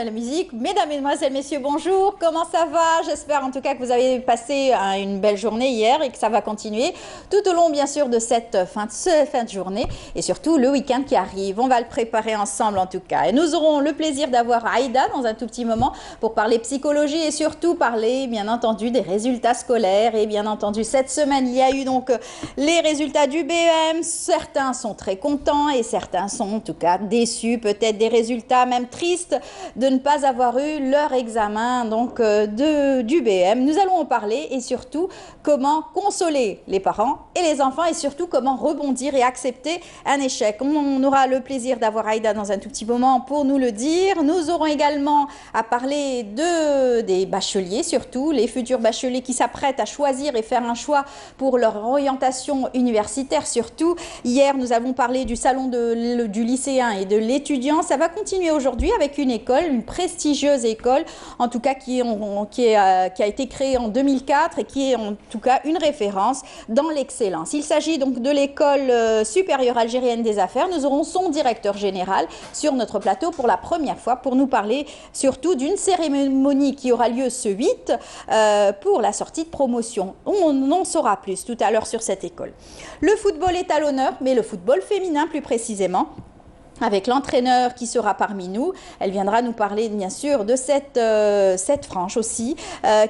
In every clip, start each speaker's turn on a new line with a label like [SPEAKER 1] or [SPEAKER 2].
[SPEAKER 1] fin de la musique. Mesdames, Mesdemoiselles, Messieurs, bonjour. Comment ça va? J'espère en tout cas que vous avez passé une belle journée hier et que ça va continuer tout au long, bien sûr, de cette fin de journée et surtout le week-end qui arrive. On va le préparer ensemble en tout cas. Et nous aurons le plaisir d'avoir Aïda dans un tout petit moment pour parler psychologie et surtout parler, bien entendu, des résultats scolaires. Et bien entendu, cette semaine, il y a eu donc les résultats du BEM. Certains sont très contents et certains sont en tout cas déçus, peut-être des résultats même tristes de ne pas avoir eu leur examen donc du BEM. Nous allons en parler et surtout comment consoler les parents et les enfants et surtout comment rebondir et accepter un échec. On aura le plaisir d'avoir Aïda dans un tout petit moment pour nous le dire. Nous aurons également à parler des bacheliers, surtout les futurs bacheliers qui s'apprêtent à choisir et faire un choix pour leur orientation universitaire surtout. Hier, nous avons parlé du salon du lycéen et de l'étudiant. Ça va continuer aujourd'hui avec une école, une prestigieuse école, en tout cas qui a été créée en 2004 et qui est en tout cas une référence dans l'excellence. Il s'agit donc de l'école supérieure algérienne des affaires. Nous aurons son directeur général sur notre plateau pour la première fois pour nous parler surtout d'une cérémonie qui aura lieu ce 8 pour la sortie de promotion. On en saura plus tout à l'heure sur cette école. Le football est à l'honneur, mais le football féminin plus précisément, avec l'entraîneur qui sera parmi nous. Elle viendra nous parler bien sûr de cette frange aussi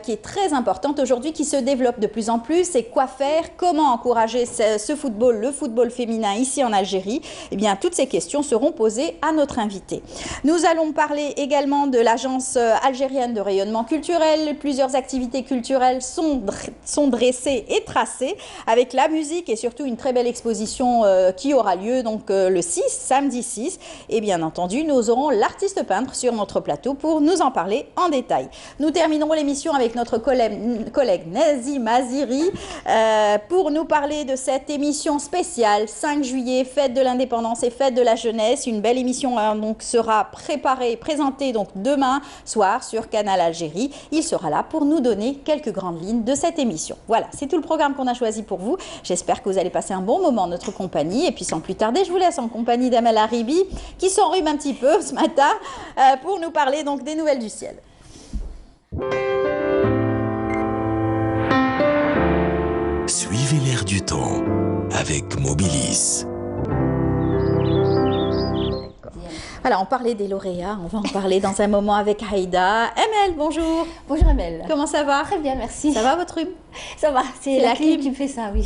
[SPEAKER 1] qui est très importante aujourd'hui, qui se développe de plus en plus. Et quoi faire, comment encourager ce football, le football féminin ici en Algérie? Eh bien, toutes ces questions seront posées à notre invité. Nous allons parler également de l'agence algérienne de rayonnement culturel. Plusieurs activités culturelles sont dressées et tracées avec la musique et surtout une très belle exposition qui aura lieu donc le 6, samedi 6. Et bien entendu, nous aurons l'artiste peintre sur notre plateau pour nous en parler en détail. Nous terminerons l'émission avec notre collègue Nazim Aziri pour nous parler de cette émission spéciale 5 juillet, fête de l'indépendance et fête de la jeunesse. Une belle émission donc sera préparée, présentée donc demain soir sur Canal Algérie. Il sera là pour nous donner quelques grandes lignes de cette émission. Voilà, c'est tout le programme qu'on a choisi pour vous. J'espère que vous allez passer un bon moment en notre compagnie. Et puis sans plus tarder, je vous laisse en compagnie d'Amel Haribi qui s'enrhume un petit peu ce matin pour nous parler donc des nouvelles du ciel.
[SPEAKER 2] Suivez l'air du temps avec Mobilis.
[SPEAKER 1] Voilà, on parlait des lauréats, on va en parler dans un moment avec Aïda. Amel, bonjour.
[SPEAKER 3] Bonjour Amel.
[SPEAKER 1] Comment ça va?
[SPEAKER 3] Très bien, merci.
[SPEAKER 1] Ça va votre rhume?
[SPEAKER 3] Ça va, c'est la clim qui me fait ça, oui.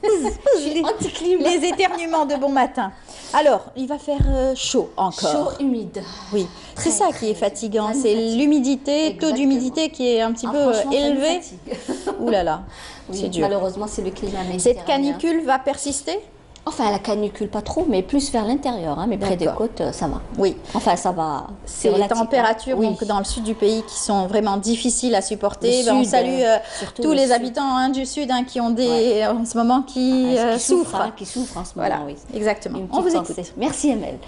[SPEAKER 1] Anti-clim. Les éternuements de bon matin. Alors, il va faire chaud encore.
[SPEAKER 3] Chaud, humide.
[SPEAKER 1] Oui, c'est ça qui est fatigant, c'est l'humidité, taux d'humidité qui est un petit peu élevé. Ouh là là,
[SPEAKER 3] oui,
[SPEAKER 1] c'est dur.
[SPEAKER 3] Malheureusement, c'est le climat méditerranéen.
[SPEAKER 1] Cette canicule va persister?
[SPEAKER 3] Enfin, la canicule, pas trop, mais plus vers l'intérieur, hein, mais près des côtes, ça va.
[SPEAKER 1] Oui.
[SPEAKER 3] Enfin, ça va.
[SPEAKER 1] C'est les températures donc, dans le sud du pays qui sont vraiment difficiles à supporter. On salue tous les habitants du sud qui ont en ce moment qui souffrent.
[SPEAKER 3] Qui souffrent en ce moment,
[SPEAKER 1] voilà,
[SPEAKER 3] oui.
[SPEAKER 1] Exactement. On vous écoute.
[SPEAKER 3] Merci Amel.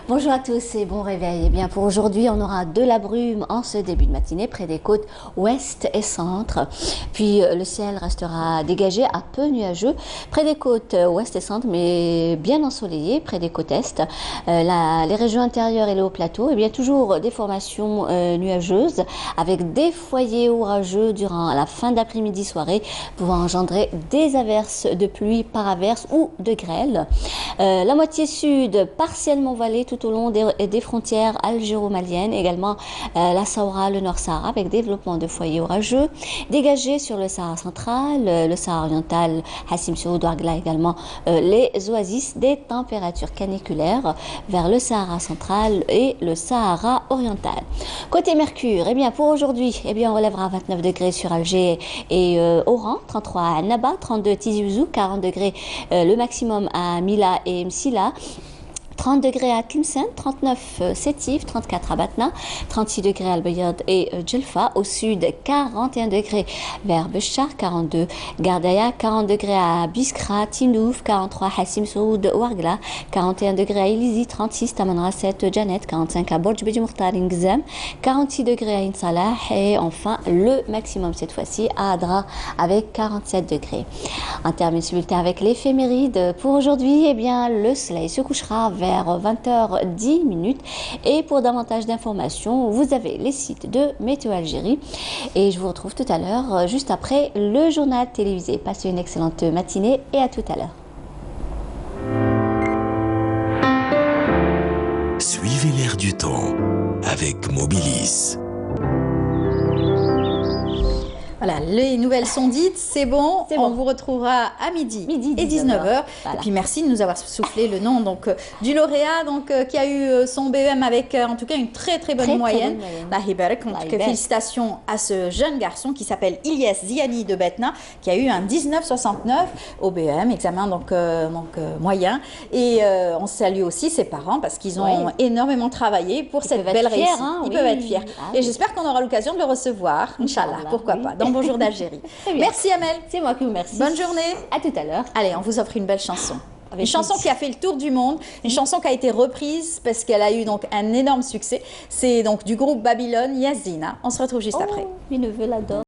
[SPEAKER 3] Bonjour à tous et bon réveil. Eh bien, pour aujourd'hui, on aura de la brume en ce début de matinée près des côtes ouest et centre. Puis le ciel restera dégagé, à peu nuageux près des côtes ouest et centre, mais bien ensoleillé près des côtes est. Les régions intérieures et les hauts plateaux, eh bien toujours des formations nuageuses avec des foyers orageux durant la fin d'après-midi soirée pouvant engendrer des averses de pluie par averse ou de grêle. La moitié sud partiellement vallée tout au long des frontières algéro-maliennes, également la Saoura, le Nord Sahara avec développement de foyers orageux dégagés sur le Sahara central, le Sahara oriental, Hassim Soud, Ouargla également, les oasis des températures caniculaires vers le Sahara central et le Sahara oriental. Côté Mercure, eh bien pour aujourd'hui, eh bien on relèvera 29 degrés sur Alger et Oran, 33 à Naba, 32 Tizi Ouzou, 40 degrés le maximum à Mila et Msila. 30 degrés à Tlemcen, 39 Sétif, 34 à Batna, 36 degrés à Al-Bayad et Djelfa. Au sud, 41 degrés vers Béchar, 42 Gardaya, 40 degrés à Biskra, Tindouf, 43 Hassim Soud, Ouargla, 41 degrés à Ilizi, 36 Tamanrasset, Janet, 45 à Borj Beji Mokhtar, Ingzam, 46 degrés à Insalah et enfin le maximum cette fois-ci à Adra avec 47 degrés. Un terme simultané avec l'éphéméride. Pour aujourd'hui, eh bien, le soleil se couchera vers vers 20h10. Et pour davantage d'informations, vous avez les sites de Météo Algérie. Et je vous retrouve tout à l'heure, juste après le journal télévisé. Passez une excellente matinée et à tout à l'heure.
[SPEAKER 2] Suivez l'air du temps avec Mobilis.
[SPEAKER 1] Voilà, les nouvelles sont dites, c'est bon.
[SPEAKER 3] C'est bon.
[SPEAKER 1] On vous retrouvera à midi et 19h.
[SPEAKER 3] Voilà.
[SPEAKER 1] Et puis merci de nous avoir soufflé le nom du lauréat qui a eu son BEM avec en tout cas une très bonne moyenne. Félicitations à ce jeune garçon qui s'appelle Ilyes Ziani de Betna qui a eu un 19,69 au BEM, examen moyen. Et on salue aussi ses parents parce qu'ils ont énormément travaillé pour cette belle réussite. Ils peuvent être fiers. Et j'espère qu'on aura l'occasion de le recevoir, Inch'Allah, pourquoi pas. Bonjour d'Algérie.
[SPEAKER 3] Merci
[SPEAKER 1] Amel.
[SPEAKER 3] C'est moi qui vous remercie.
[SPEAKER 1] Bonne journée.
[SPEAKER 3] À tout à l'heure.
[SPEAKER 1] Allez, on vous offre une belle chanson.
[SPEAKER 3] Avec
[SPEAKER 1] une chanson qui a fait le tour du monde, une chanson qui a été reprise parce qu'elle a eu un énorme succès. C'est donc du groupe Babylone, Yazina. On se retrouve juste après.
[SPEAKER 3] Mes neveux l'adorent.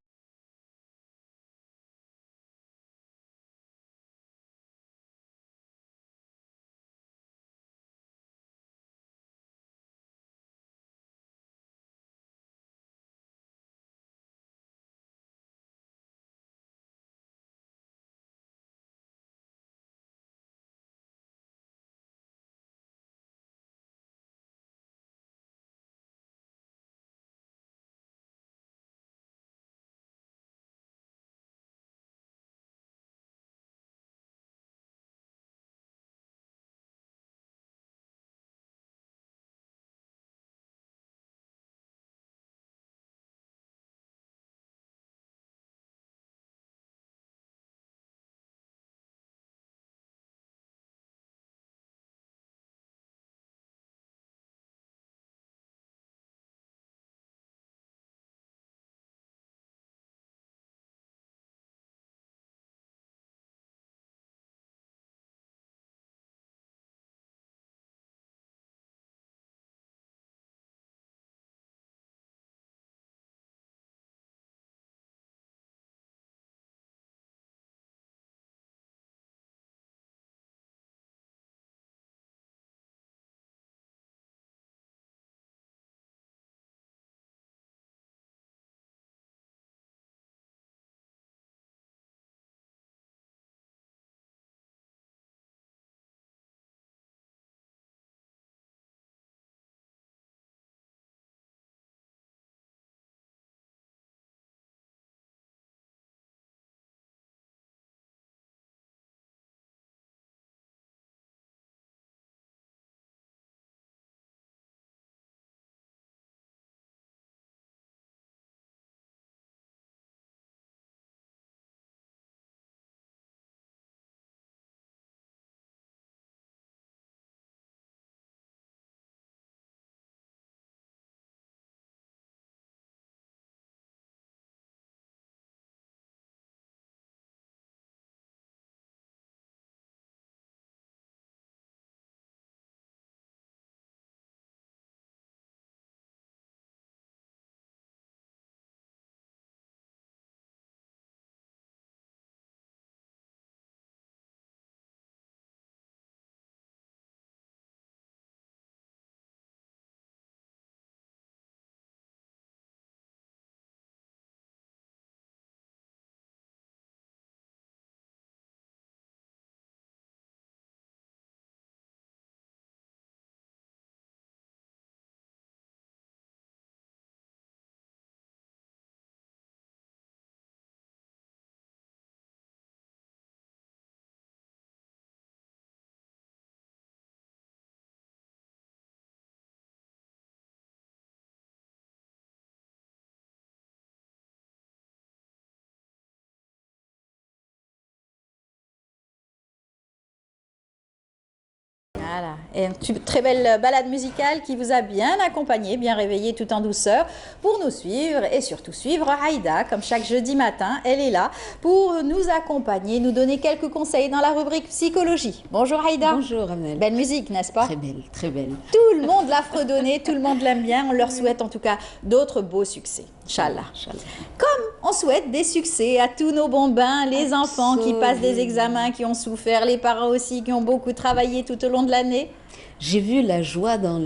[SPEAKER 1] Voilà, et une très belle balade musicale qui vous a bien accompagné, bien réveillé tout en douceur pour nous suivre et surtout suivre Aïda. Comme chaque jeudi matin, elle est là pour nous accompagner, nous donner quelques conseils dans la rubrique psychologie. Bonjour Aïda.
[SPEAKER 4] Bonjour Amel.
[SPEAKER 1] Belle musique, n'est-ce pas?
[SPEAKER 4] Très belle, très belle.
[SPEAKER 1] Tout le monde l'a fredonné, tout le monde l'aime bien. On leur souhaite en tout cas d'autres beaux succès. Inch'Allah.
[SPEAKER 3] Inch'Allah.
[SPEAKER 1] Comme on souhaite des succès à tous nos bambins, les enfants qui passent des examens, qui ont souffert, les parents aussi qui ont beaucoup travaillé tout au long de l'année.
[SPEAKER 4] J'ai vu la joie dans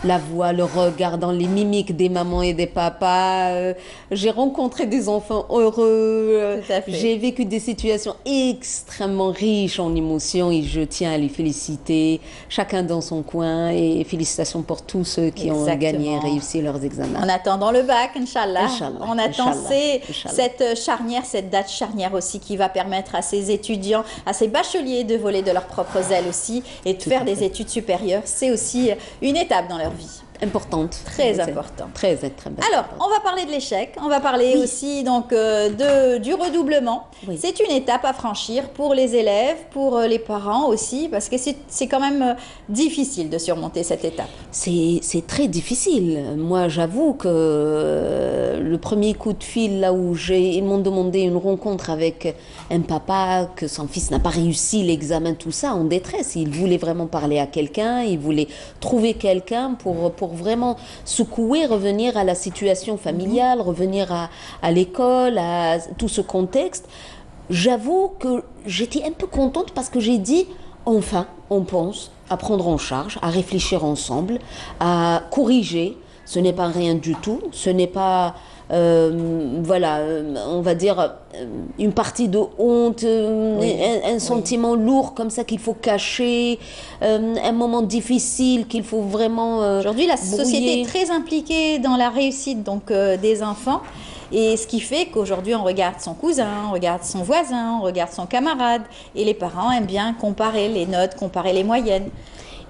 [SPEAKER 4] la voix, le regard, dans les mimiques des mamans et des papas. J'ai rencontré des enfants heureux.
[SPEAKER 1] Tout à fait.
[SPEAKER 4] J'ai vécu des situations extrêmement riches en émotions et je tiens à les féliciter, chacun dans son coin. Et félicitations pour tous ceux qui ont gagné et réussi leurs examens.
[SPEAKER 1] En attendant le bac, Inch'Allah.
[SPEAKER 4] Inch'Allah,
[SPEAKER 1] On attend
[SPEAKER 4] Inch'Allah.
[SPEAKER 1] cette charnière, cette date charnière aussi qui va permettre à ces étudiants, à ces bacheliers de voler de leurs propres ailes aussi et de faire des études supérieures. C'est aussi une étape dans leur vie.
[SPEAKER 4] Importante.
[SPEAKER 1] Très importante.
[SPEAKER 4] Très importante.
[SPEAKER 1] Alors, on va parler de l'échec, on va parler aussi donc du redoublement.
[SPEAKER 4] Oui.
[SPEAKER 1] C'est une étape à franchir pour les élèves, pour les parents aussi, parce que c'est quand même difficile de surmonter cette étape.
[SPEAKER 4] C'est très difficile. Moi, j'avoue que le premier coup de fil, là où ils m'ont demandé une rencontre avec un papa, que son fils n'a pas réussi l'examen, tout ça, en détresse. Il voulait vraiment parler à quelqu'un, il voulait trouver quelqu'un pour vraiment secouer, revenir à la situation familiale, revenir à l'école, à tout ce contexte. J'avoue que j'étais un peu contente parce que j'ai dit, enfin, on pense à prendre en charge, à réfléchir ensemble, à corriger. Ce n'est pas rien du tout, ce n'est pas, on va dire, une partie de honte, un sentiment lourd comme ça qu'il faut cacher, un moment difficile qu'il faut vraiment
[SPEAKER 1] Aujourd'hui, la
[SPEAKER 4] brouiller.
[SPEAKER 1] société est très impliquée dans la réussite donc, des enfants. Et ce qui fait qu'aujourd'hui, on regarde son cousin, on regarde son voisin, on regarde son camarade. Et les parents aiment bien comparer les notes, comparer les moyennes.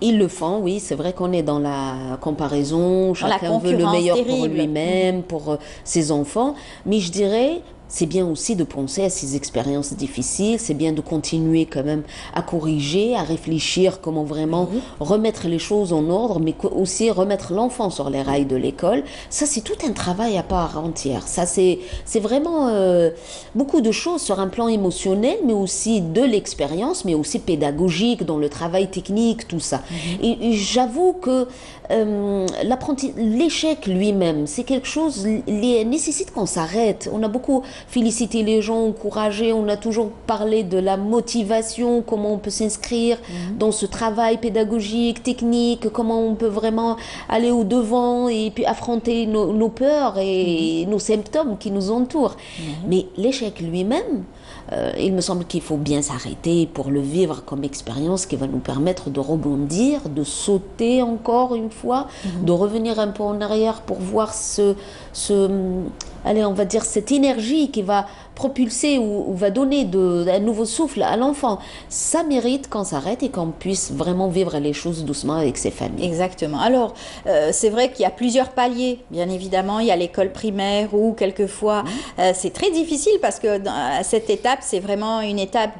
[SPEAKER 4] Ils le font, oui, c'est vrai qu'on est dans la comparaison,
[SPEAKER 1] Dans la
[SPEAKER 4] chacun veut le
[SPEAKER 1] concurrence
[SPEAKER 4] meilleur pour
[SPEAKER 1] terrible.
[SPEAKER 4] lui-même, pour ses enfants, mais je dirais, c'est bien aussi de penser à ces expériences difficiles, c'est bien de continuer quand même à corriger, à réfléchir comment vraiment remettre les choses en ordre, mais aussi remettre l'enfant sur les rails de l'école. Ça, c'est tout un travail à part entière. Ça, c'est vraiment beaucoup de choses sur un plan émotionnel, mais aussi de l'expérience, mais aussi pédagogique, dans le travail technique, tout ça. Et j'avoue que l'échec lui-même, c'est quelque chose qui nécessite qu'on s'arrête. On a beaucoup félicité les gens, encouragé, on a toujours parlé de la motivation, comment on peut s'inscrire dans ce travail pédagogique, technique, comment on peut vraiment aller au-devant et puis affronter nos peurs et nos symptômes qui nous entourent. Mais l'échec lui-même, il me semble qu'il faut bien s'arrêter pour le vivre comme expérience qui va nous permettre de rebondir, de sauter encore une fois, de revenir un peu en arrière pour voir allez, on va dire cette énergie qui va propulser ou va donner un nouveau souffle à l'enfant. Ça mérite qu'on s'arrête et qu'on puisse vraiment vivre les choses doucement avec ses familles.
[SPEAKER 1] Exactement. Alors, c'est vrai qu'il y a plusieurs paliers. Bien évidemment, il y a l'école primaire où quelquefois c'est très difficile parce que à cette étape, c'est vraiment une étape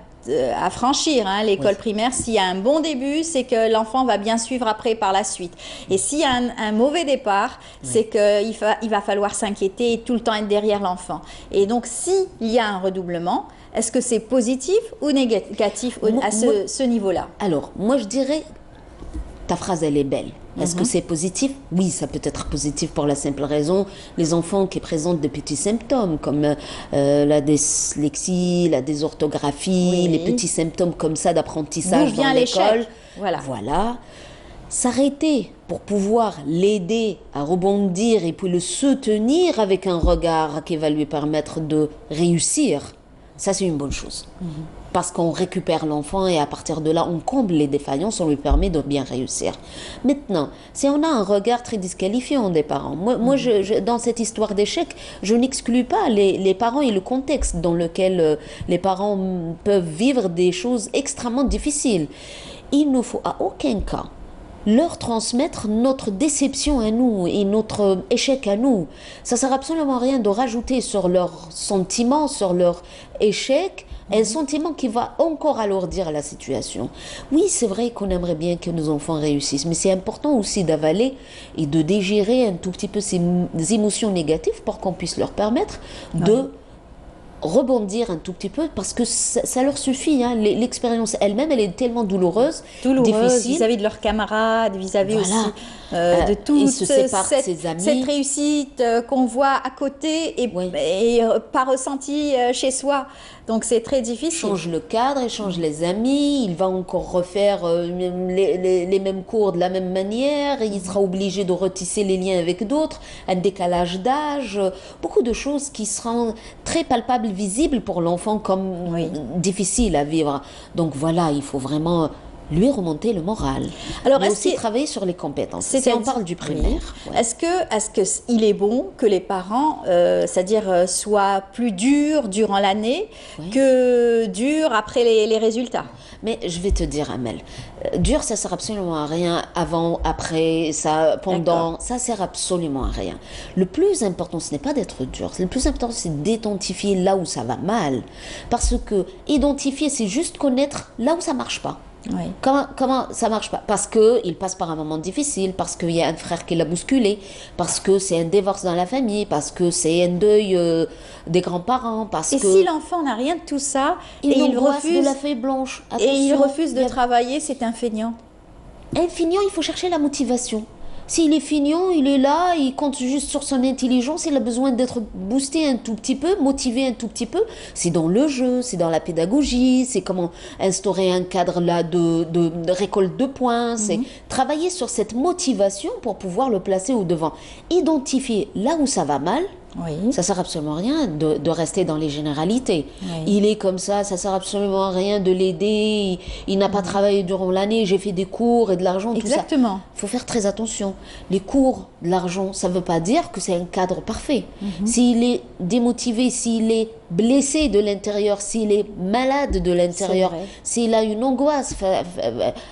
[SPEAKER 1] à franchir, hein. L'école primaire, s'il y a un bon début, c'est que l'enfant va bien suivre après par la suite. Et s'il y a un mauvais départ, c'est qu'il va falloir s'inquiéter et tout le temps être derrière l'enfant. Et donc, s'il y a un redoublement, est-ce que c'est positif ou négatif à ce niveau-là?
[SPEAKER 4] Alors, moi je dirais, ta phrase elle est belle. Est-ce que c'est positif? Oui, ça peut être positif pour la simple raison, les enfants qui présentent des petits symptômes comme la dyslexie, la dysorthographie, les petits symptômes comme ça d'apprentissage dans l'école. Voilà. S'arrêter pour pouvoir l'aider à rebondir et puis le soutenir avec un regard qui va lui permettre de réussir, ça c'est une bonne chose. Parce qu'on récupère l'enfant et à partir de là, on comble les défaillances, on lui permet de bien réussir. Maintenant, si on a un regard très disqualifiant des parents, moi dans cette histoire d'échec, je n'exclus pas les parents et le contexte dans lequel les parents peuvent vivre des choses extrêmement difficiles. Il ne faut à aucun cas leur transmettre notre déception à nous et notre échec à nous. Ça ne sert absolument à rien de rajouter sur leurs sentiments, sur leur échec, un sentiment qui va encore alourdir la situation. Oui, c'est vrai qu'on aimerait bien que nos enfants réussissent, mais c'est important aussi d'avaler et de digérer un tout petit peu ces émotions négatives pour qu'on puisse leur permettre de rebondir un tout petit peu parce que ça leur suffit. Hein. L'expérience elle-même, elle est tellement douloureuse, difficile.
[SPEAKER 1] Vis-à-vis de leurs camarades, vis-à-vis
[SPEAKER 4] Voilà.
[SPEAKER 1] aussi de toute
[SPEAKER 4] il se sépare de ses amis.
[SPEAKER 1] cette réussite qu'on voit à côté et,
[SPEAKER 4] Oui.
[SPEAKER 1] et pas ressentie chez soi. Donc c'est très difficile.
[SPEAKER 4] Change le cadre, il change les amis, il va encore refaire les mêmes cours de la même manière, il sera obligé de retisser les liens avec d'autres, un décalage d'âge, beaucoup de choses qui seront très palpables, visibles pour l'enfant comme difficiles à vivre. Donc voilà, il faut vraiment lui remonter le moral.
[SPEAKER 1] Alors,
[SPEAKER 4] mais
[SPEAKER 1] est-ce
[SPEAKER 4] aussi
[SPEAKER 1] qu'il-
[SPEAKER 4] travailler sur les compétences. Si on parle du primaire.
[SPEAKER 1] Oui. Est-ce que il est bon que les parents, c'est-à-dire soient plus durs durant l'année que durs après les résultats?
[SPEAKER 4] Mais je vais te dire, Amel, dur, ça sert absolument à rien avant, après, ça, pendant, ça sert absolument à rien. Le plus important, ce n'est pas d'être dur. Le plus important, c'est d'identifier là où ça va mal. Parce que identifier, c'est juste connaître là où ça marche pas.
[SPEAKER 1] Oui.
[SPEAKER 4] Comment ça marche pas? Parce qu'il passe par un moment difficile, parce qu'il y a un frère qui l'a bousculé, parce que c'est un divorce dans la famille, parce que c'est un deuil des grands-parents, parce
[SPEAKER 1] Et
[SPEAKER 4] que
[SPEAKER 1] si l'enfant n'a rien de tout ça et il
[SPEAKER 4] angoisse
[SPEAKER 1] refuse
[SPEAKER 4] de la feuille blanche,
[SPEAKER 1] et il
[SPEAKER 4] attention,
[SPEAKER 1] refuse de
[SPEAKER 4] il y a-
[SPEAKER 1] travailler, c'est un feignant.
[SPEAKER 4] un feignant, il faut chercher la motivation. S'il est feignant, il est là, il compte juste sur son intelligence, il a besoin d'être boosté un tout petit peu, motivé un tout petit peu. C'est dans le jeu, c'est dans la pédagogie, c'est comment instaurer un cadre là de récolte de points, c'est travailler sur cette motivation pour pouvoir le placer au devant. Identifier là où ça va mal.
[SPEAKER 1] Oui.
[SPEAKER 4] Ça sert absolument à rien de rester dans les généralités.
[SPEAKER 1] Oui.
[SPEAKER 4] Il est comme ça sert absolument à rien de l'aider. Il n'a pas travaillé durant l'année, j'ai fait des cours et de l'argent, tout ça.
[SPEAKER 1] Exactement.
[SPEAKER 4] Il faut faire très attention. Les cours, de l'argent, ça ne veut pas dire que c'est un cadre parfait. S'il est démotivé, s'il est blessé de l'intérieur, s'il est malade de l'intérieur,
[SPEAKER 1] C'est vrai.
[SPEAKER 4] s'il a une angoisse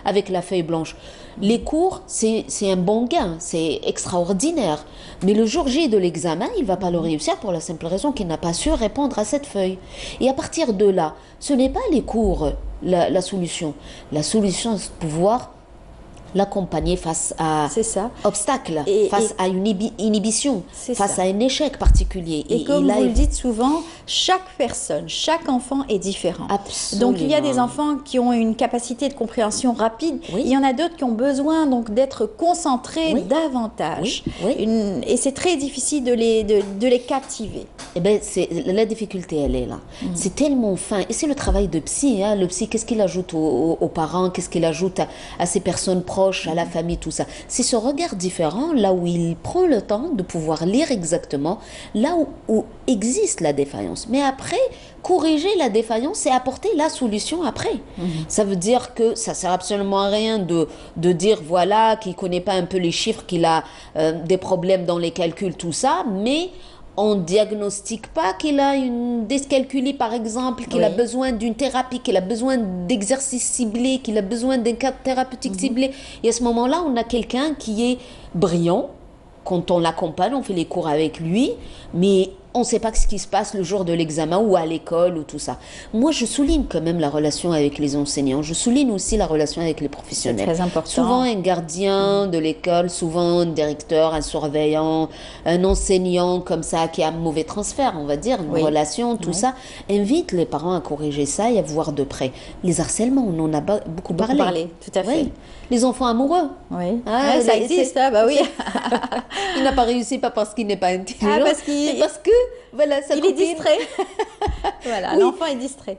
[SPEAKER 4] avec la feuille blanche, les cours, c'est un bon gain, c'est extraordinaire. Mais le jour J de l'examen, il ne va pas le réussir pour la simple raison qu'il n'a pas su répondre à cette feuille. Et à partir de là, ce n'est pas les cours la solution. La solution, c'est de pouvoir l'accompagner face à
[SPEAKER 1] C'est ça.
[SPEAKER 4] obstacle,
[SPEAKER 1] Et-
[SPEAKER 4] face à une inhibition,
[SPEAKER 1] C'est
[SPEAKER 4] face
[SPEAKER 1] ça.
[SPEAKER 4] à un échec particulier.
[SPEAKER 1] Et comme
[SPEAKER 4] là,
[SPEAKER 1] vous le
[SPEAKER 4] il-
[SPEAKER 1] dites souvent, chaque personne, chaque enfant est différent.
[SPEAKER 4] Absolument.
[SPEAKER 1] Donc il y a des enfants qui ont une capacité de compréhension rapide.
[SPEAKER 4] Oui.
[SPEAKER 1] Il y en a d'autres qui ont besoin donc d'être concentrés
[SPEAKER 4] Oui.
[SPEAKER 1] davantage.
[SPEAKER 4] Oui, oui.
[SPEAKER 1] Et c'est très difficile de les captiver.
[SPEAKER 4] Eh ben, la difficulté, elle est là. C'est tellement fin. Et c'est le travail de psy. Hein. Le psy, qu'est-ce qu'il ajoute aux parents? Qu'est-ce qu'il ajoute à ces personnes proches, à la famille, tout ça? C'est ce regard différent, là où il prend le temps de pouvoir lire exactement, là où existe la défaillance. Mais après, corriger la défaillance, c'est apporter la solution après. Ça veut dire que ça sert absolument à rien de dire, voilà, qu'il ne connaît pas un peu les chiffres, qu'il a des problèmes dans les calculs, tout ça, mais on ne diagnostique pas qu'il a une dyscalculie, par exemple, qu'il a
[SPEAKER 1] Oui.
[SPEAKER 4] besoin d'une thérapie, qu'il a besoin d'exercices ciblés, qu'il a besoin d'un cadre thérapeutique ciblé. Et à ce moment-là, on a quelqu'un qui est brillant. Quand on l'accompagne, on fait les cours avec lui, mais on ne sait pas ce qui se passe le jour de l'examen ou à l'école ou tout ça. Moi, je souligne quand même la relation avec les enseignants. Je souligne aussi la relation avec les professionnels.
[SPEAKER 1] C'est très important.
[SPEAKER 4] Souvent, un gardien de l'école, souvent un directeur, un surveillant, un enseignant comme ça qui a un mauvais transfert, on va dire, une
[SPEAKER 1] Oui.
[SPEAKER 4] relation, tout ça, invite les parents à corriger ça et à voir de près. Les harcèlements, on en a beaucoup parlé.
[SPEAKER 1] Tout à fait.
[SPEAKER 4] Oui. Les enfants amoureux.
[SPEAKER 1] Oui.
[SPEAKER 4] Ah,
[SPEAKER 1] Ouais, ça
[SPEAKER 4] les-
[SPEAKER 1] existe, hein, bah oui.
[SPEAKER 4] Il n'a pas réussi, pas parce qu'il n'est pas intelligent,
[SPEAKER 1] Ah, parce qu'il-
[SPEAKER 4] mais parce que, voilà, sa
[SPEAKER 1] Il est
[SPEAKER 4] copine-
[SPEAKER 1] distrait. Voilà,
[SPEAKER 4] Oui.
[SPEAKER 1] l'enfant est distrait.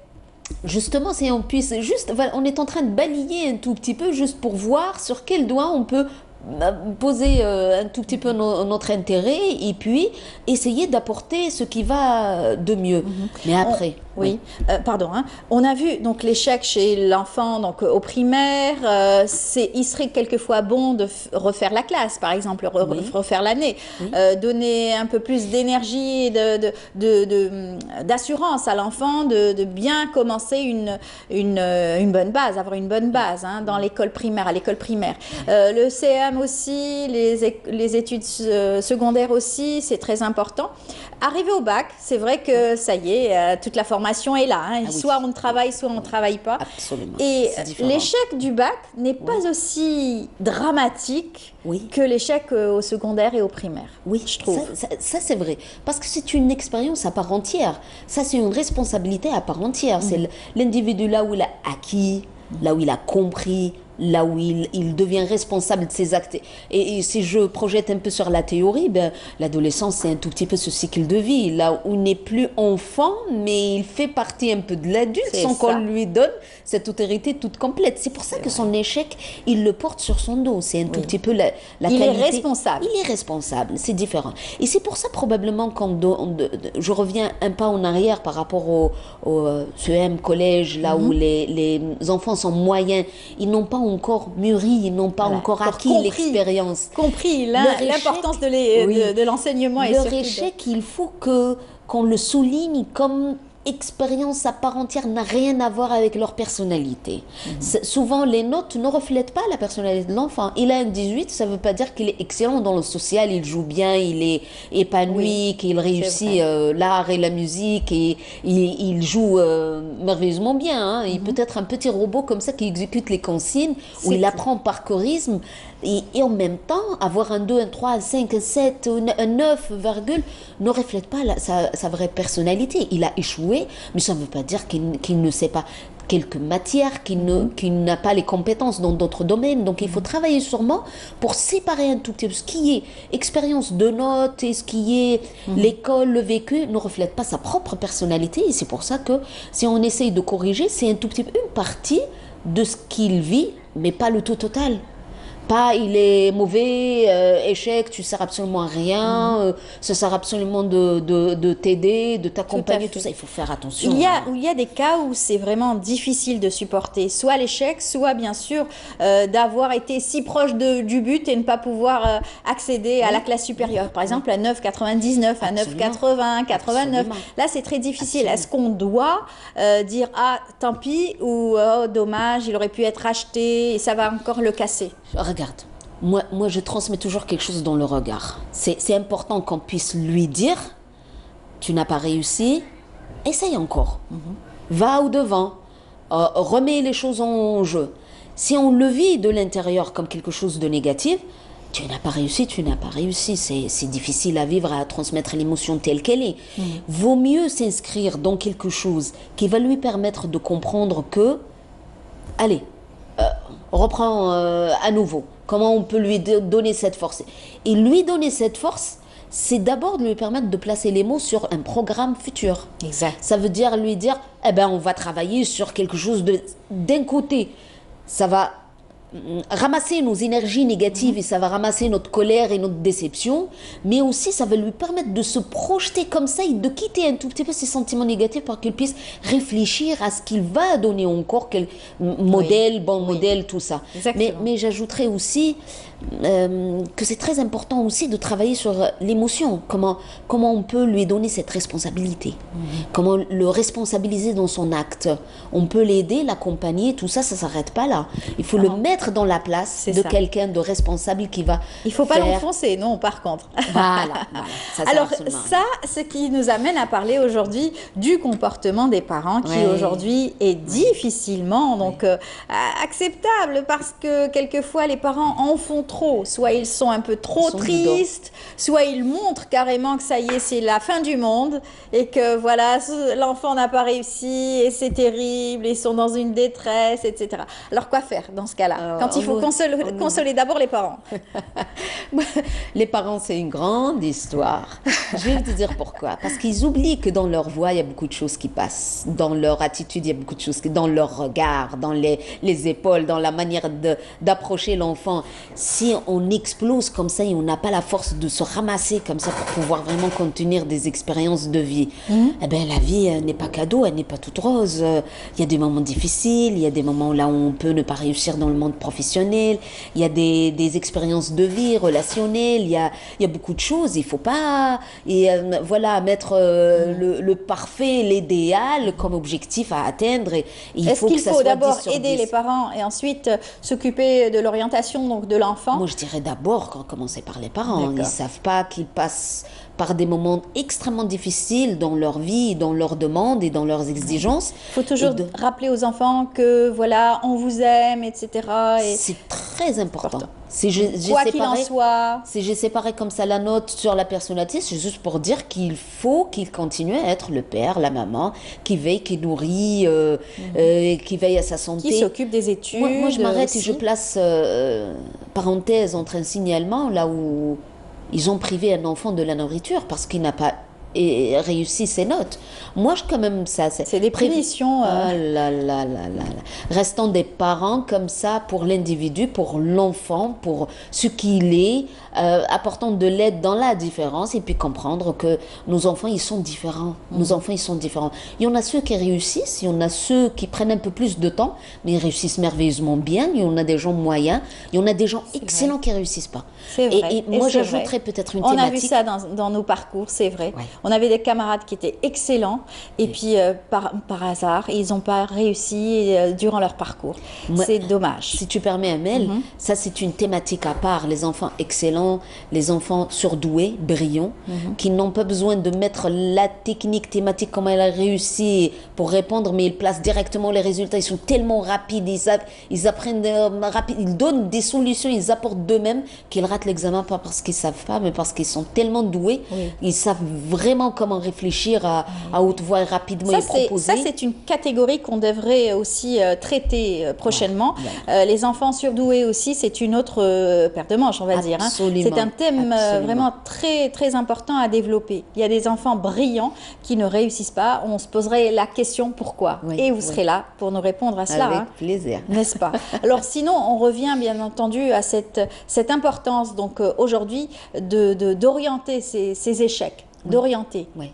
[SPEAKER 4] Justement, si on puisse juste, voilà, on est en train de balayer un tout petit peu juste pour voir sur quel doigt on peut poser un tout petit peu notre intérêt et puis essayer d'apporter ce qui va de mieux. Mais après,
[SPEAKER 1] Oui, pardon. Hein. On a vu donc l'échec chez l'enfant donc au primaire. Il serait quelquefois bon de refaire la classe, par exemple,
[SPEAKER 4] Oui.
[SPEAKER 1] refaire l'année, donner un peu plus d'énergie, et d'assurance à l'enfant, de bien commencer une bonne base, avoir une bonne base hein, dans l'école primaire, à l'école primaire. Le CM aussi, les études secondaires aussi, c'est très important. Arrivé au bac, c'est vrai que ça y est, toute la formation est là. Hein.
[SPEAKER 4] Ah oui.
[SPEAKER 1] Soit on travaille, soit on ne travaille pas.
[SPEAKER 4] Absolument.
[SPEAKER 1] Et
[SPEAKER 4] C'est différent.
[SPEAKER 1] l'échec du bac n'est pas aussi dramatique
[SPEAKER 4] Oui.
[SPEAKER 1] que l'échec au secondaire et au primaire.
[SPEAKER 4] Oui,
[SPEAKER 1] je trouve.
[SPEAKER 4] Ça, c'est vrai. Parce que c'est une expérience à part entière. Ça, c'est une responsabilité à part entière. C'est l'individu là où il a acquis, là où il a compris, là où il devient responsable de ses actes. Et si je projette un peu sur la théorie, ben, l'adolescence, c'est un tout petit peu ce cycle de vie, là où il n'est plus enfant, mais il fait partie un peu de l'adulte
[SPEAKER 1] C'est
[SPEAKER 4] sans
[SPEAKER 1] ça.
[SPEAKER 4] qu'on lui donne cette autorité toute complète. C'est pour ça que son échec, il le porte sur son dos. C'est un tout petit peu la
[SPEAKER 1] Il est
[SPEAKER 4] qualité.
[SPEAKER 1] responsable.
[SPEAKER 4] Il est responsable, c'est différent. Et c'est pour ça probablement je reviens un pas en arrière par rapport au CEM, collège, là où les enfants sont moyens, ils n'ont pas encore mûri, ils n'ont pas
[SPEAKER 1] Voilà,
[SPEAKER 4] encore
[SPEAKER 1] encore
[SPEAKER 4] acquis
[SPEAKER 1] compris.
[SPEAKER 4] l'expérience.
[SPEAKER 1] Compris
[SPEAKER 4] Leur échec,
[SPEAKER 1] l'importance
[SPEAKER 4] oui.
[SPEAKER 1] de l'enseignement et
[SPEAKER 4] Leur
[SPEAKER 1] surtout
[SPEAKER 4] échec, il faut qu'on le souligne comme expérience à part entière, n'a rien à voir avec leur personnalité. Souvent, les notes ne reflètent pas la personnalité de l'enfant. Il a un 18, ça ne veut pas dire qu'il est excellent dans le social, il joue bien, il est épanoui, qu'il réussit l'art et la musique, et il joue merveilleusement bien. Hein. Il peut être un petit robot comme ça qui exécute les consignes, où il apprend par chorisme, et en même temps, avoir un 2, un 3, un 5, un 7, un 9, virgule, ne reflète pas sa vraie personnalité. Il a échoué, mais ça ne veut pas dire qu'il ne sait pas quelques matières, qu'il n'a pas les compétences dans d'autres domaines. Donc il faut travailler sûrement pour séparer un tout petit peu ce qui est expérience de notes et ce qui est l'école, le vécu, ne reflète pas sa propre personnalité. Et c'est pour ça que si on essaye de corriger, c'est un tout petit peu une partie de ce qu'il vit, mais pas le tout total. Pas il est mauvais, échec, tu sers absolument à rien, ça sert absolument de t'aider, de t'accompagner, tout ça. Il faut faire attention.
[SPEAKER 1] Il y a des cas où c'est vraiment difficile de supporter, soit l'échec, soit bien sûr d'avoir été si proche du but et ne pas pouvoir accéder à la classe supérieure. Par exemple, à 9,99, à 9,80, 89.
[SPEAKER 4] Absolument.
[SPEAKER 1] Là, c'est très difficile. Est-ce qu'on doit dire ah, tant pis ou oh, dommage, il aurait pu être acheté et ça va encore le casser?
[SPEAKER 4] Regarde, moi je transmets toujours quelque chose dans le regard. C'est important qu'on puisse lui dire, tu n'as pas réussi, essaye encore. Va au-devant, remets les choses en jeu. Si on le vit de l'intérieur comme quelque chose de négatif, tu n'as pas réussi, tu n'as pas réussi. C'est difficile à vivre, à transmettre l'émotion telle qu'elle est. Vaut mieux s'inscrire dans quelque chose qui va lui permettre de comprendre que, allez, reprend à nouveau. Comment on peut lui donner cette force? Et lui donner cette force, c'est d'abord de lui permettre de placer les mots sur un programme futur.
[SPEAKER 1] Exact.
[SPEAKER 4] Ça veut dire lui dire, eh ben, on va travailler sur quelque chose d'un côté. Ça va ramasser nos énergies négatives et ça va ramasser notre colère et notre déception, mais aussi ça va lui permettre de se projeter comme ça et de quitter un tout petit peu ses sentiments négatifs pour qu'il puisse réfléchir à ce qu'il va donner encore, quel modèle, bon modèle, tout ça. Mais j'ajouterais aussi que c'est très important aussi de travailler sur l'émotion, comment on peut lui donner cette responsabilité, comment le responsabiliser dans son acte. On peut l'aider, l'accompagner, tout ça, ça ne s'arrête pas là. Il faut le mettre dans la place de quelqu'un de responsable qui va
[SPEAKER 1] Il ne faut pas l'enfoncer, non, par contre.
[SPEAKER 4] Voilà.
[SPEAKER 1] Alors ça, ce qui nous amène à parler aujourd'hui du comportement des parents qui aujourd'hui est difficilement donc acceptable parce que quelquefois les parents en font trop. Soit ils sont un peu trop tristes, soit ils montrent carrément que ça y est, c'est la fin du monde et que voilà, l'enfant n'a pas réussi et c'est terrible, ils sont dans une détresse, etc. Alors quoi faire dans ce cas-là? Quand il faut consoler d'abord les parents.
[SPEAKER 4] Les parents, c'est une grande histoire. Je vais te dire pourquoi. Parce qu'ils oublient que dans leur voix, il y a beaucoup de choses qui passent. Dans leur attitude, il y a beaucoup de choses dans leur regard, dans les épaules, dans la manière d'approcher l'enfant. Si on explose comme ça et on n'a pas la force de se ramasser comme ça pour pouvoir vraiment contenir des expériences de vie, eh ben, la vie n'est pas cadeau, elle n'est pas toute rose. Il y a des moments difficiles, il y a des moments là où on peut ne pas réussir dans le monde professionnel, il y a des expériences de vie relationnelles, il y a beaucoup de choses. Il ne faut pas mettre le parfait, l'idéal comme objectif à atteindre.
[SPEAKER 1] Est-ce qu'il faut d'abord aider les parents et ensuite s'occuper de l'orientation donc de l'enfant?
[SPEAKER 4] Moi, je dirais d'abord commencer par les parents. Ils ne savent pas qu'ils passent par des moments extrêmement difficiles dans leur vie, dans leurs demandes et dans leurs exigences.
[SPEAKER 1] Il faut toujours rappeler aux enfants que voilà, on vous aime, etc. Et
[SPEAKER 4] c'est très important. Si
[SPEAKER 1] quoi qu'il en soit.
[SPEAKER 4] Si j'ai séparé comme ça la note sur la personnalité, c'est juste pour dire qu'il faut qu'il continue à être le père, la maman, qui veille, qui nourrit, qui veille à sa santé.
[SPEAKER 1] Qui s'occupe des études.
[SPEAKER 4] Moi je m'arrête et je place parenthèse entre un signalement là où ils ont privé un enfant de la nourriture parce qu'il n'a pas réussi ses notes. Moi, quand même, ça...
[SPEAKER 1] C'est des punitions.
[SPEAKER 4] Ah là là là là là. Restant des parents comme ça pour l'individu, pour l'enfant, pour ce qu'il est, apportant de l'aide dans la différence et puis comprendre que nos enfants, ils sont différents. Nos enfants, ils sont différents. Il y en a ceux qui réussissent, il y en a ceux qui prennent un peu plus de temps, mais ils réussissent merveilleusement bien. Il y en a des gens moyens, il y en a des gens excellents qui réussissent pas.
[SPEAKER 1] C'est vrai.
[SPEAKER 4] Et moi, j'ajouterais peut-être une thématique.
[SPEAKER 1] On a vu ça dans nos parcours, c'est vrai. Ouais. On avait des camarades qui étaient excellents et puis par hasard, ils n'ont pas réussi durant leur parcours. C'est dommage.
[SPEAKER 4] Si tu permets, Amel, ça c'est une thématique à part. Les enfants excellents, les enfants surdoués, brillants, qui n'ont pas besoin de mettre la technique thématique comme elle a réussi pour répondre, mais ils placent directement les résultats. Ils sont tellement rapides, ils apprennent rapide, ils donnent des solutions, ils apportent d'eux-mêmes qu'ils ratent l'examen pas parce qu'ils savent pas, mais parce qu'ils sont tellement doués. Oui. Ils savent vraiment comment réfléchir à haute voix rapidement et proposer.
[SPEAKER 1] Ça, c'est une catégorie qu'on devrait aussi traiter prochainement. Les enfants surdoués aussi, c'est une autre paire de manches, on va dire. Hein. C'est un thème vraiment très, très important à développer. Il y a des enfants brillants qui ne réussissent pas. On se poserait la question pourquoi. Oui, et vous serez là pour nous répondre à cela.
[SPEAKER 4] Avec plaisir.
[SPEAKER 1] N'est-ce pas? Alors sinon, on revient bien entendu à cette importance donc aujourd'hui d'orienter ces échecs. D'orienter.
[SPEAKER 4] Oui.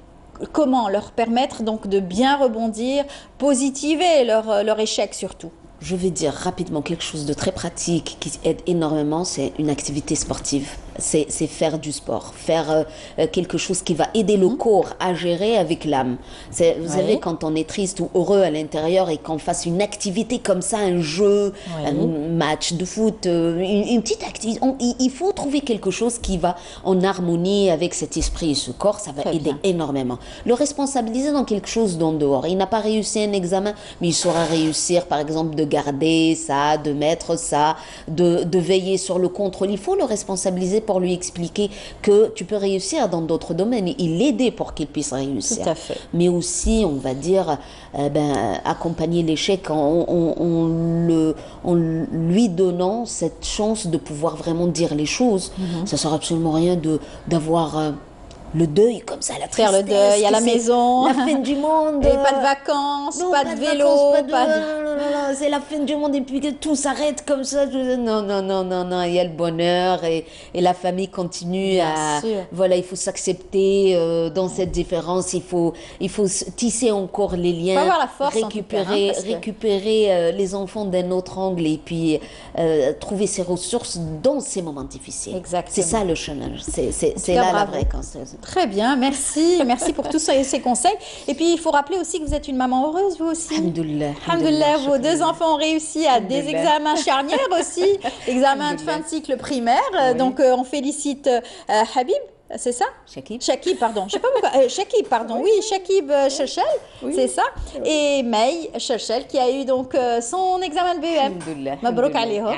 [SPEAKER 1] Comment leur permettre donc de bien rebondir, positiver leur échec surtout.
[SPEAKER 4] Je vais dire rapidement quelque chose de très pratique qui aide énormément, c'est une activité sportive. C'est faire du sport, faire quelque chose qui va aider le corps à gérer avec l'âme. Vous savez, quand on est triste ou heureux à l'intérieur et qu'on fasse une activité comme ça, un jeu, un match de foot, une petite activité, il faut trouver quelque chose qui va en harmonie avec cet esprit et ce corps, ça va aider énormément. Le responsabiliser dans quelque chose d'en dehors. Il n'a pas réussi un examen, mais il saura réussir, par exemple, de garder ça, de mettre ça, de veiller sur le contrôle. Il faut le responsabiliser pour lui expliquer que tu peux réussir dans d'autres domaines et l'aider pour qu'il puisse réussir.
[SPEAKER 1] Tout à fait.
[SPEAKER 4] Mais aussi, on va dire, accompagner l'échec en lui donnant cette chance de pouvoir vraiment dire les choses. Ça ne sert absolument rien d'avoir... le deuil comme ça, la tristesse.
[SPEAKER 1] Faire le deuil à la maison.
[SPEAKER 4] La fin du monde.
[SPEAKER 1] Et pas de vacances, non, pas de vélo.
[SPEAKER 4] Non, c'est la fin du monde et puis que tout s'arrête comme ça. Non, il y a le bonheur et la famille continue à... Voilà, il faut s'accepter dans cette différence. Il faut tisser encore les liens.
[SPEAKER 1] Il faut avoir la force
[SPEAKER 4] récupérer les enfants d'un autre angle et puis trouver ses ressources dans ces moments difficiles.
[SPEAKER 1] Exactement.
[SPEAKER 4] C'est ça le challenge. C'est là la vraie construction.
[SPEAKER 1] Très bien, merci. Merci pour tous ces conseils. Et puis, il faut rappeler aussi que vous êtes une maman heureuse, vous aussi.
[SPEAKER 4] Alhamdoulilah.
[SPEAKER 1] Alhamdoulilah, vos deux enfants ont réussi à des examens charnières aussi. Examen de fin de cycle primaire. Oui. Donc, on félicite Habib. C'est ça? Shakib, pardon. Je sais pas pourquoi. Shakib, pardon. Oui, Shakib Chelchel, c'est ça. Et May Chelchel qui a eu donc son examen de BEM. Mabrouk alayha.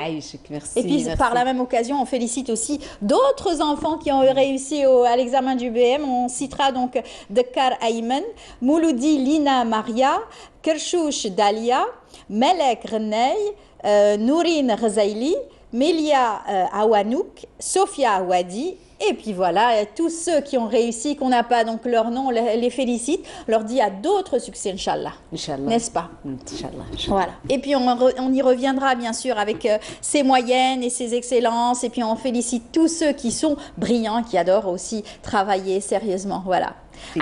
[SPEAKER 4] Merci.
[SPEAKER 1] Et puis par la même occasion, on félicite aussi d'autres enfants qui ont réussi à l'examen du BEM. On citera donc Dekar Ayman, Mouloudi Lina Maria, Kershouch Dalia, Melek Reney, Nourine Ghazaili, Melia Awanouk, Sofia Wadi. Et puis voilà, tous ceux qui ont réussi, qu'on n'a pas donc leur nom, les félicite, leur dit à d'autres succès, Inch'Allah.
[SPEAKER 4] Inch'Allah.
[SPEAKER 1] N'est-ce pas?
[SPEAKER 4] Inch'Allah.
[SPEAKER 1] Voilà. Et puis on y reviendra bien sûr avec ses moyennes et ses excellences. Et puis on félicite tous ceux qui sont brillants, qui adorent aussi travailler sérieusement. Voilà.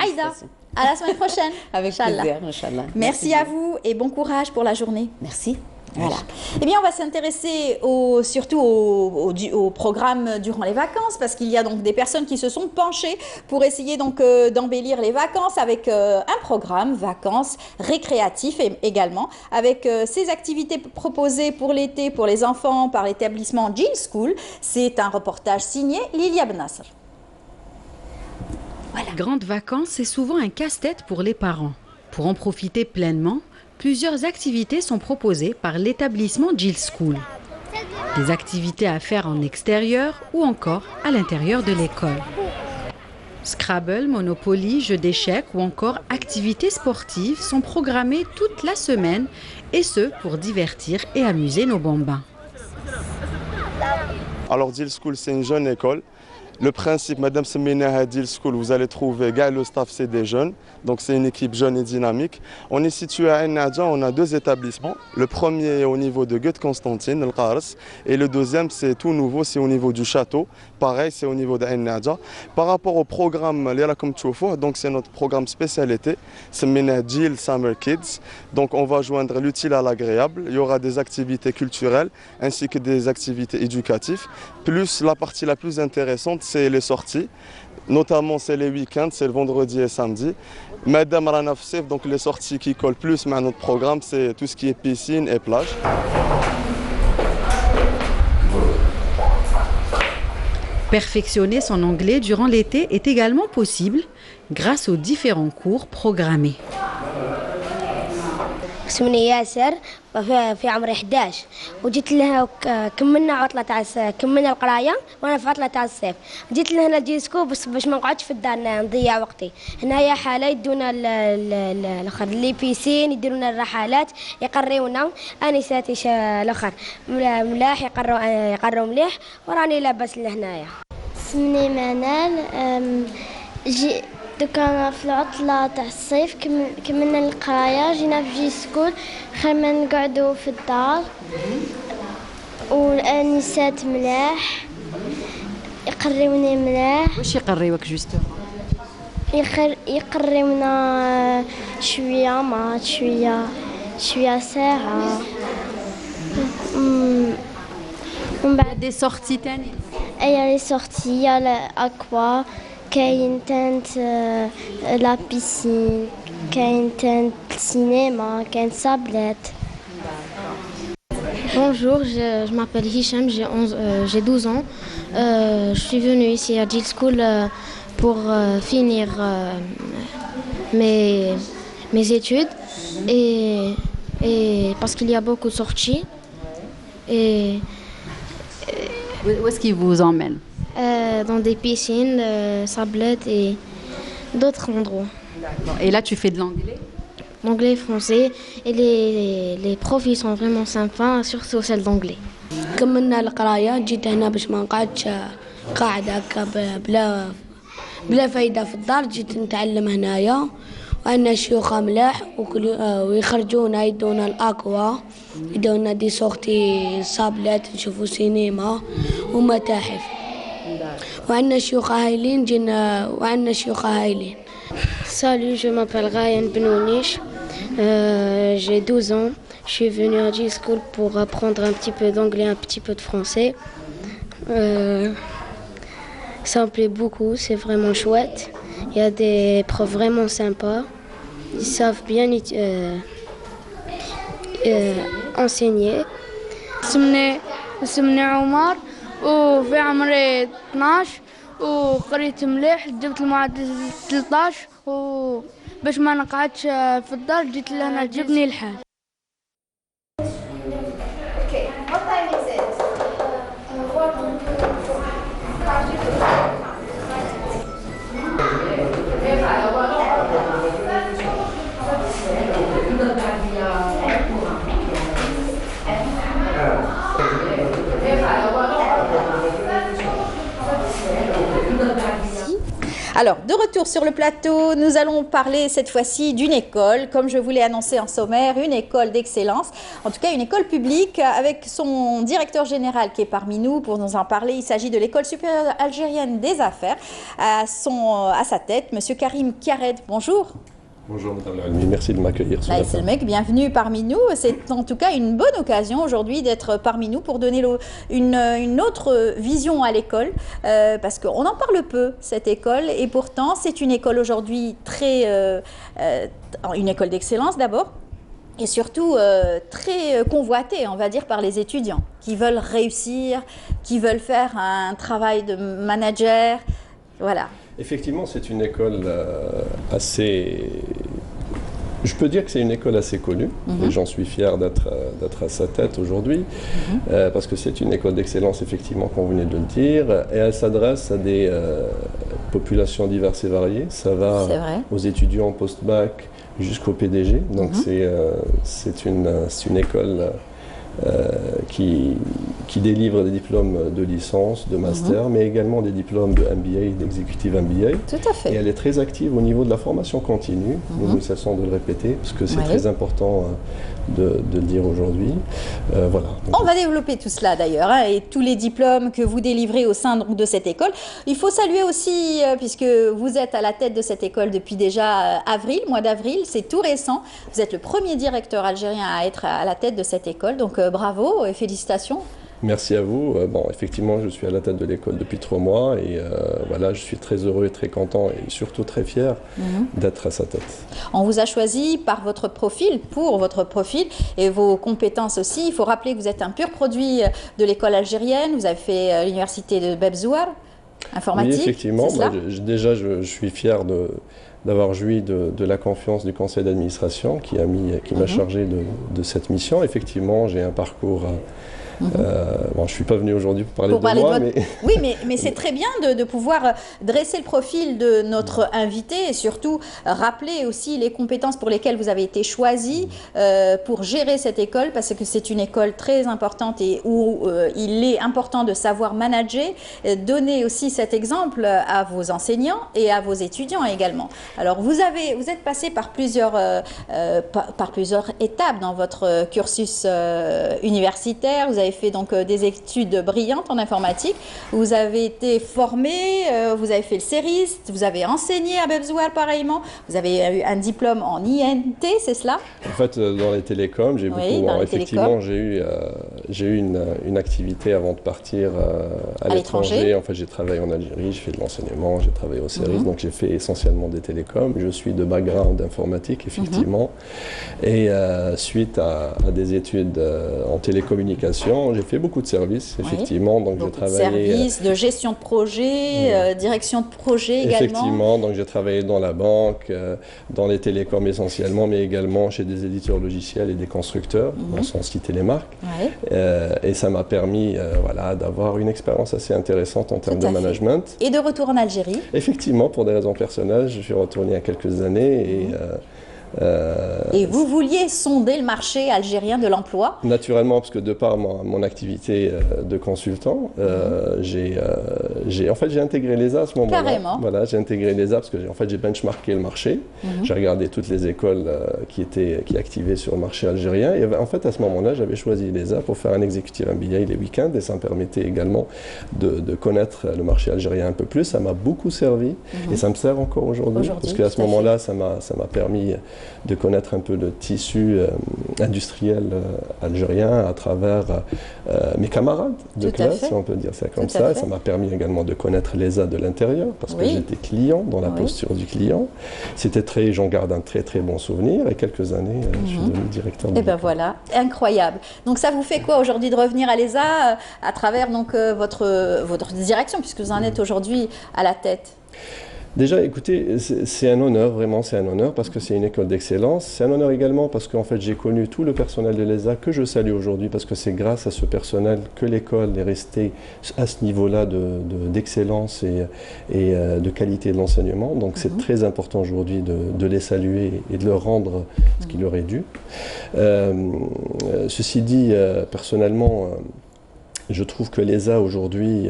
[SPEAKER 1] Aïda, à la semaine prochaine.
[SPEAKER 4] Avec plaisir, Inch'Allah.
[SPEAKER 1] Merci à vous et bon courage pour la journée.
[SPEAKER 4] Merci.
[SPEAKER 1] Voilà. Eh bien, on va s'intéresser surtout au programme durant les vacances, parce qu'il y a donc des personnes qui se sont penchées pour essayer donc d'embellir les vacances avec un programme vacances récréatif également, avec ces activités proposées pour l'été pour les enfants par l'établissement Jean School. C'est un reportage signé Lilia Benasser.
[SPEAKER 3] Voilà.
[SPEAKER 5] Les grandes vacances, c'est souvent un casse-tête pour les parents. Pour en profiter pleinement, plusieurs activités sont proposées par l'établissement Jill School. Des activités à faire en extérieur ou encore à l'intérieur de l'école. Scrabble, Monopoly, jeux d'échecs ou encore activités sportives sont programmées toute la semaine et ce pour divertir et amuser nos bambins.
[SPEAKER 6] Alors Jill School, c'est une jeune école. Le principe, Madame Seminaha Jill School, vous allez trouver, le staff, c'est des jeunes. Donc c'est une équipe jeune et dynamique. On est situé à Ennadja, on a 2 établissements. Le premier est au niveau de Goethe-Constantine, le Qars. Et le deuxième, c'est tout nouveau, c'est au niveau du château. Pareil, c'est au niveau d'Ennadja. Par rapport au programme, donc c'est notre programme spécialité. Seminaha Jill Summer Kids. Donc on va joindre l'utile à l'agréable. Il y aura des activités culturelles ainsi que des activités éducatives. Plus la partie la plus intéressante, c'est les sorties, notamment c'est les week-ends, c'est le vendredi et samedi. Madame Ranafsef, donc les sorties qui collent plus à notre programme, c'est tout ce qui est piscine et plage.
[SPEAKER 5] Perfectionner son anglais durant l'été est également possible grâce aux différents cours programmés.
[SPEAKER 7] اسمني ياسر في عمري 11 وجيت لها كملنا عطلة تاع كملنا القراية وانا في عطلة تاع الصيف جيت لهنا جيسكو باش ما نقعدش في الدار نضيع وقتي هنايا حالة يدونا الاخر لي بيسين يديرونا الرحلات يقريونا انساتي الاخر ملاح يقروا مليح وراني لاباس لهنايا
[SPEAKER 8] اسمني منال دوكا في العطلة تاع الصيف كملنا القراية جينا في جي سكول خير ما نقعدو في الدار والانسات ملاح يقريوني ملاح.
[SPEAKER 5] واش يقريوك جوستو؟
[SPEAKER 8] يقريونا شوية مات شوية ساعة ومن بعد
[SPEAKER 5] دي سورتي تاني؟
[SPEAKER 8] ايا لي سورتي يا الاكوا كاين تانت لا بيسين كاين تانت السينما كاين سابلات.
[SPEAKER 9] Bonjour, je m'appelle Hicham, j'ai 12 ans. Je suis venue ici à Jill School pour finir mes études et parce qu'il y a beaucoup de sorties. Et
[SPEAKER 5] où est-ce qu'ils vous emmènent?
[SPEAKER 9] Dans des piscines, sablettes et d'autres endroits.
[SPEAKER 5] Et là, tu fais de l'anglais?
[SPEAKER 9] Anglais, français et les profs ils sont vraiment sympas, surtout celle d'anglais.
[SPEAKER 7] كملنا القراية جيت هنا باش ما نقعدش قاعدة هكا بلا فايدة في الدار جيت نتعلم هنايا وعندنا شيوخة ملاح ويخرجونا يدونا الأكوا يدونا دي سورتي صابلات نشوفوا سينما ومتاحف وعندنا شيوخة هايلين.
[SPEAKER 9] Salut, je m'appelle Ryan Benouniche, j'ai 12 ans. Je suis venue à Jill School pour apprendre un petit peu d'anglais, un petit peu de français. Ça me plaît beaucoup, c'est vraiment chouette. Il y a des profs vraiment sympas. Ils savent bien enseigner.
[SPEAKER 10] اسمني عمر وفي عمري 12 وقريت مليح جبت المعدل 13 وباش ما نقعدش في الدار جيت لهنا تجيبني الحال.
[SPEAKER 1] Alors, de retour sur le plateau, nous allons parler cette fois-ci d'une école, comme je vous l'ai annoncé en sommaire, une école d'excellence, en tout cas une école publique avec son directeur général qui est parmi nous pour nous en parler. Il s'agit de l'école supérieure algérienne des affaires, à sa tête, Monsieur Karim Kiared. Bonjour.
[SPEAKER 11] Bonjour Madame Almi, merci de m'accueillir.
[SPEAKER 1] C'est le mec, bienvenue parmi nous. C'est en tout cas une bonne occasion aujourd'hui d'être parmi nous pour donner une autre vision à l'école, parce qu'on en parle peu, cette école, et pourtant c'est une école aujourd'hui une école d'excellence d'abord, et surtout très convoitée, on va dire, par les étudiants qui veulent réussir, qui veulent faire un travail de manager, voilà.
[SPEAKER 11] Effectivement, c'est une école assez... Je peux dire que c'est une école assez connue, et j'en suis fier d'être à sa tête aujourd'hui, parce que c'est une école d'excellence, effectivement, comme vous venez de le dire, et elle s'adresse à des populations diverses et variées. Ça va aux étudiants post-bac jusqu'au PDG, donc c'est une école qui délivre des diplômes de licence, de master, mais également des diplômes de MBA, d'executive MBA.
[SPEAKER 1] Tout à fait.
[SPEAKER 11] Et elle est très active au niveau de la formation continue, nous ne cessons de le répéter, parce que c'est très important de le dire aujourd'hui. Voilà.
[SPEAKER 1] On va développer tout cela d'ailleurs, hein, et tous les diplômes que vous délivrez au sein de cette école. Il faut saluer aussi, puisque vous êtes à la tête de cette école depuis déjà mois d'avril, c'est tout récent. Vous êtes le premier directeur algérien à être à la tête de cette école, donc bravo et félicitations.
[SPEAKER 11] Merci à vous. Bon, effectivement, je suis à la tête de l'école depuis 3 mois et voilà, je suis très heureux et très content et surtout très fier d'être à sa tête.
[SPEAKER 1] On vous a choisi par votre profil, pour votre profil et vos compétences aussi. Il faut rappeler que vous êtes un pur produit de l'école algérienne. Vous avez fait l'université de Bebzouar, informatique.
[SPEAKER 11] Oui, effectivement.
[SPEAKER 1] Moi,
[SPEAKER 11] déjà, je suis fier d'avoir joui de la confiance du conseil d'administration qui m'a chargé de cette mission. Effectivement, j'ai un parcours... bon, je ne suis pas venu aujourd'hui pour parler de moi, mais...
[SPEAKER 1] Oui, mais c'est très bien de pouvoir dresser le profil de notre invité et surtout rappeler aussi les compétences pour lesquelles vous avez été choisi pour gérer cette école, parce que c'est une école très importante et où il est important de savoir manager, donner aussi cet exemple à vos enseignants et à vos étudiants également. Alors, vous êtes passé par plusieurs étapes dans votre cursus universitaire. Vous avez fait donc des études brillantes en informatique, vous avez été formé, vous avez fait le CERIST, vous avez enseigné à Bebzouar pareillement, vous avez eu un diplôme en INT, c'est cela?
[SPEAKER 11] En fait, dans les télécoms, j'ai effectivement, j'ai eu une activité avant de partir à l'étranger. En fait, j'ai travaillé en Algérie, j'ai fait de l'enseignement, j'ai travaillé au CERIST, donc j'ai fait essentiellement des télécoms. Je suis de background informatique, effectivement, et suite à des études en télécommunication, j'ai fait beaucoup de services, effectivement. Donc j'ai travaillé...
[SPEAKER 1] Services, de gestion de projet, direction de projet également.
[SPEAKER 11] Effectivement, donc j'ai travaillé dans la banque, dans les télécoms essentiellement, mais également chez des éditeurs logiciels et des constructeurs, sans citer les marques. Et ça m'a permis voilà, d'avoir une expérience assez intéressante en termes de management.
[SPEAKER 1] Et de retour en Algérie? Effectivement,
[SPEAKER 11] pour des raisons personnelles, je suis retourné il y a quelques années
[SPEAKER 1] et vous vouliez sonder le marché algérien de l'emploi?
[SPEAKER 11] Naturellement, parce que de par mon activité de consultant, j'ai intégré l'ESA à ce moment-là.
[SPEAKER 1] Carrément.
[SPEAKER 11] Voilà, j'ai intégré l'ESA parce que j'ai benchmarké le marché. J'ai regardé toutes les écoles qui activaient sur le marché algérien. Et en fait, à ce moment-là, j'avais choisi l'ESA pour faire un executive MBA les week-ends et ça me permettait également de connaître le marché algérien un peu plus. Ça m'a beaucoup servi et ça me sert encore aujourd'hui. Parce qu'à ce moment-là, ça m'a permis de connaître un peu le tissu industriel algérien à travers mes camarades de classe, si on peut dire ça comme ça. Et ça m'a permis également de connaître l'ESA de l'intérieur, parce que j'étais client, dans la posture du client. J'en garde un très très bon souvenir, et quelques années, je suis devenu directeur de l'école.
[SPEAKER 1] Et ben voilà, incroyable. Donc ça vous fait quoi aujourd'hui de revenir à l'ESA à travers donc, votre direction, puisque vous en êtes aujourd'hui à la tête?
[SPEAKER 11] Déjà, écoutez, c'est un honneur, vraiment c'est un honneur, parce que c'est une école d'excellence. C'est un honneur également parce qu'en fait j'ai connu tout le personnel de l'ESA que je salue aujourd'hui, parce que c'est grâce à ce personnel que l'école est restée à ce niveau-là d'excellence et de qualité de l'enseignement. Donc c'est très important aujourd'hui de les saluer et de leur rendre ce qu'il leur est dû. Ceci dit, personnellement, je trouve que l'ESA aujourd'hui,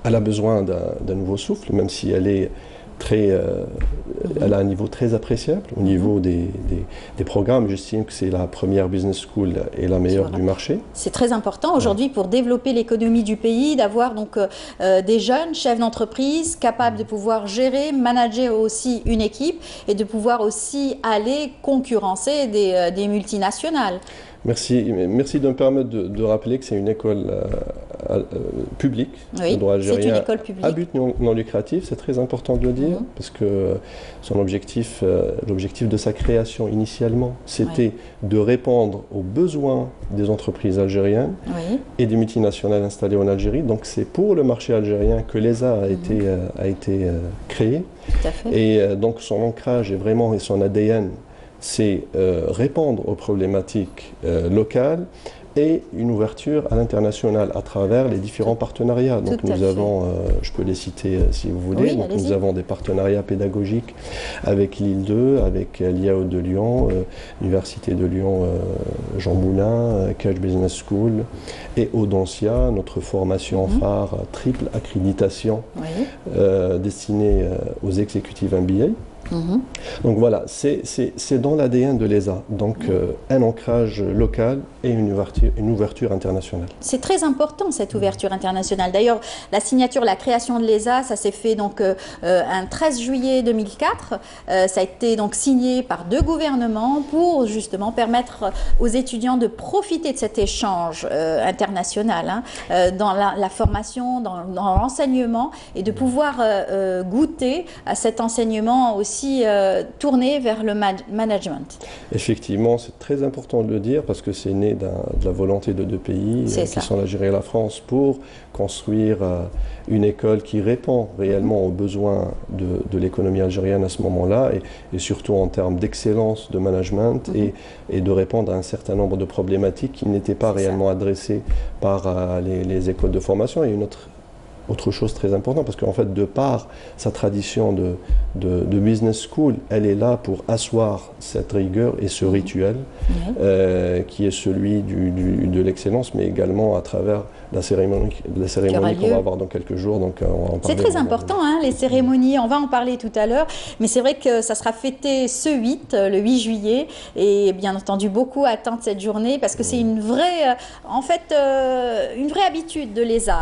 [SPEAKER 11] elle a besoin d'un nouveau souffle, même si elle est elle a un niveau très appréciable au niveau des programmes. J'estime que c'est la première business school et la meilleure du marché.
[SPEAKER 1] C'est très important aujourd'hui pour développer l'économie du pays, d'avoir donc des jeunes chefs d'entreprise capables de pouvoir gérer, manager aussi une équipe et de pouvoir aussi aller concurrencer des multinationales.
[SPEAKER 11] Merci de me permettre de rappeler que c'est une école public,
[SPEAKER 1] oui,
[SPEAKER 11] le droit algérien,
[SPEAKER 1] c'est une école publique.
[SPEAKER 11] à but non lucratif, c'est très important de le dire, parce que son objectif, l'objectif de sa création initialement, c'était de répondre aux besoins des entreprises algériennes et des multinationales installées en Algérie. Donc c'est pour le marché algérien que l'ESA a été créé.
[SPEAKER 1] Tout à fait.
[SPEAKER 11] Et donc son ancrage est vraiment, et son ADN, c'est répondre aux problématiques locales et une ouverture à l'international à travers les différents partenariats. Donc nous avons, je peux les citer si vous voulez, donc nous avons des partenariats pédagogiques avec l'île 2, avec l'IAO de Lyon, l'Université de Lyon Jean Moulin, Cash Business School et Audencia, notre formation phare triple accréditation destinée aux exécutifs MBA. Donc voilà, c'est dans l'ADN de l'ESA, donc un ancrage local et une ouverture internationale.
[SPEAKER 1] C'est très important cette ouverture internationale. D'ailleurs, la signature, la création de l'ESA, ça s'est fait donc un 13 juillet 2004. Ça a été donc signé par 2 gouvernements pour justement permettre aux étudiants de profiter de cet échange international dans la formation, dans l'enseignement et de pouvoir goûter à cet enseignement aussi tourné vers le management.
[SPEAKER 11] Effectivement, c'est très important de le dire parce que c'est né de la volonté de 2 pays qui sont l'Algérie et la France pour construire une école qui répond réellement aux besoins de l'économie algérienne à ce moment-là et surtout en termes d'excellence de management et de répondre à un certain nombre de problématiques qui n'étaient pas réellement adressées par les écoles de formation. Et une autre chose très importante, parce qu'en fait, de par sa tradition de business school, elle est là pour asseoir cette rigueur et ce rituel qui est celui de l'excellence, mais également à travers la cérémonie qu'on va avoir dans quelques jours.
[SPEAKER 1] C'est très important, les cérémonies, on va en parler tout à l'heure, mais c'est vrai que ça sera fêté le 8 juillet, et bien entendu, beaucoup attendent cette journée, parce que c'est une vraie, une vraie habitude de l'ESA,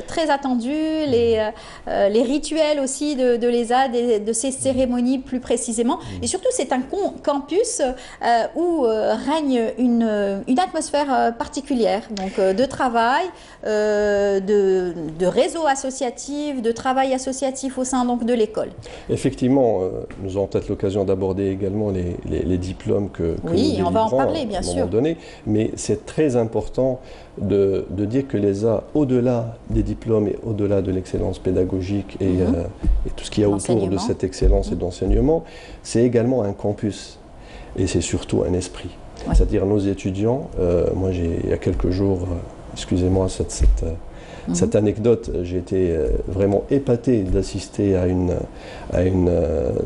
[SPEAKER 1] très attendue, les rituels aussi de l'ESA, de ces cérémonies plus précisément, et surtout c'est un campus où règne une atmosphère particulière, donc de travail, de réseau associatif, de travail associatif au sein donc de l'école.
[SPEAKER 11] Effectivement, nous aurons peut-être l'occasion d'aborder également les diplômes que nous délivrons,
[SPEAKER 1] on va en parler bien
[SPEAKER 11] à un
[SPEAKER 1] sûr.
[SPEAKER 11] moment donné, mais c'est très important de dire que l'ESA, au-delà des diplômes et au-delà de l'excellence pédagogique et tout ce qu'il y a autour de cette excellence et d'enseignement, c'est également un campus et c'est surtout un esprit. C'est-à-dire nos étudiants, moi il y a quelques jours, excusez-moi cette anecdote, j'ai été vraiment épaté d'assister à une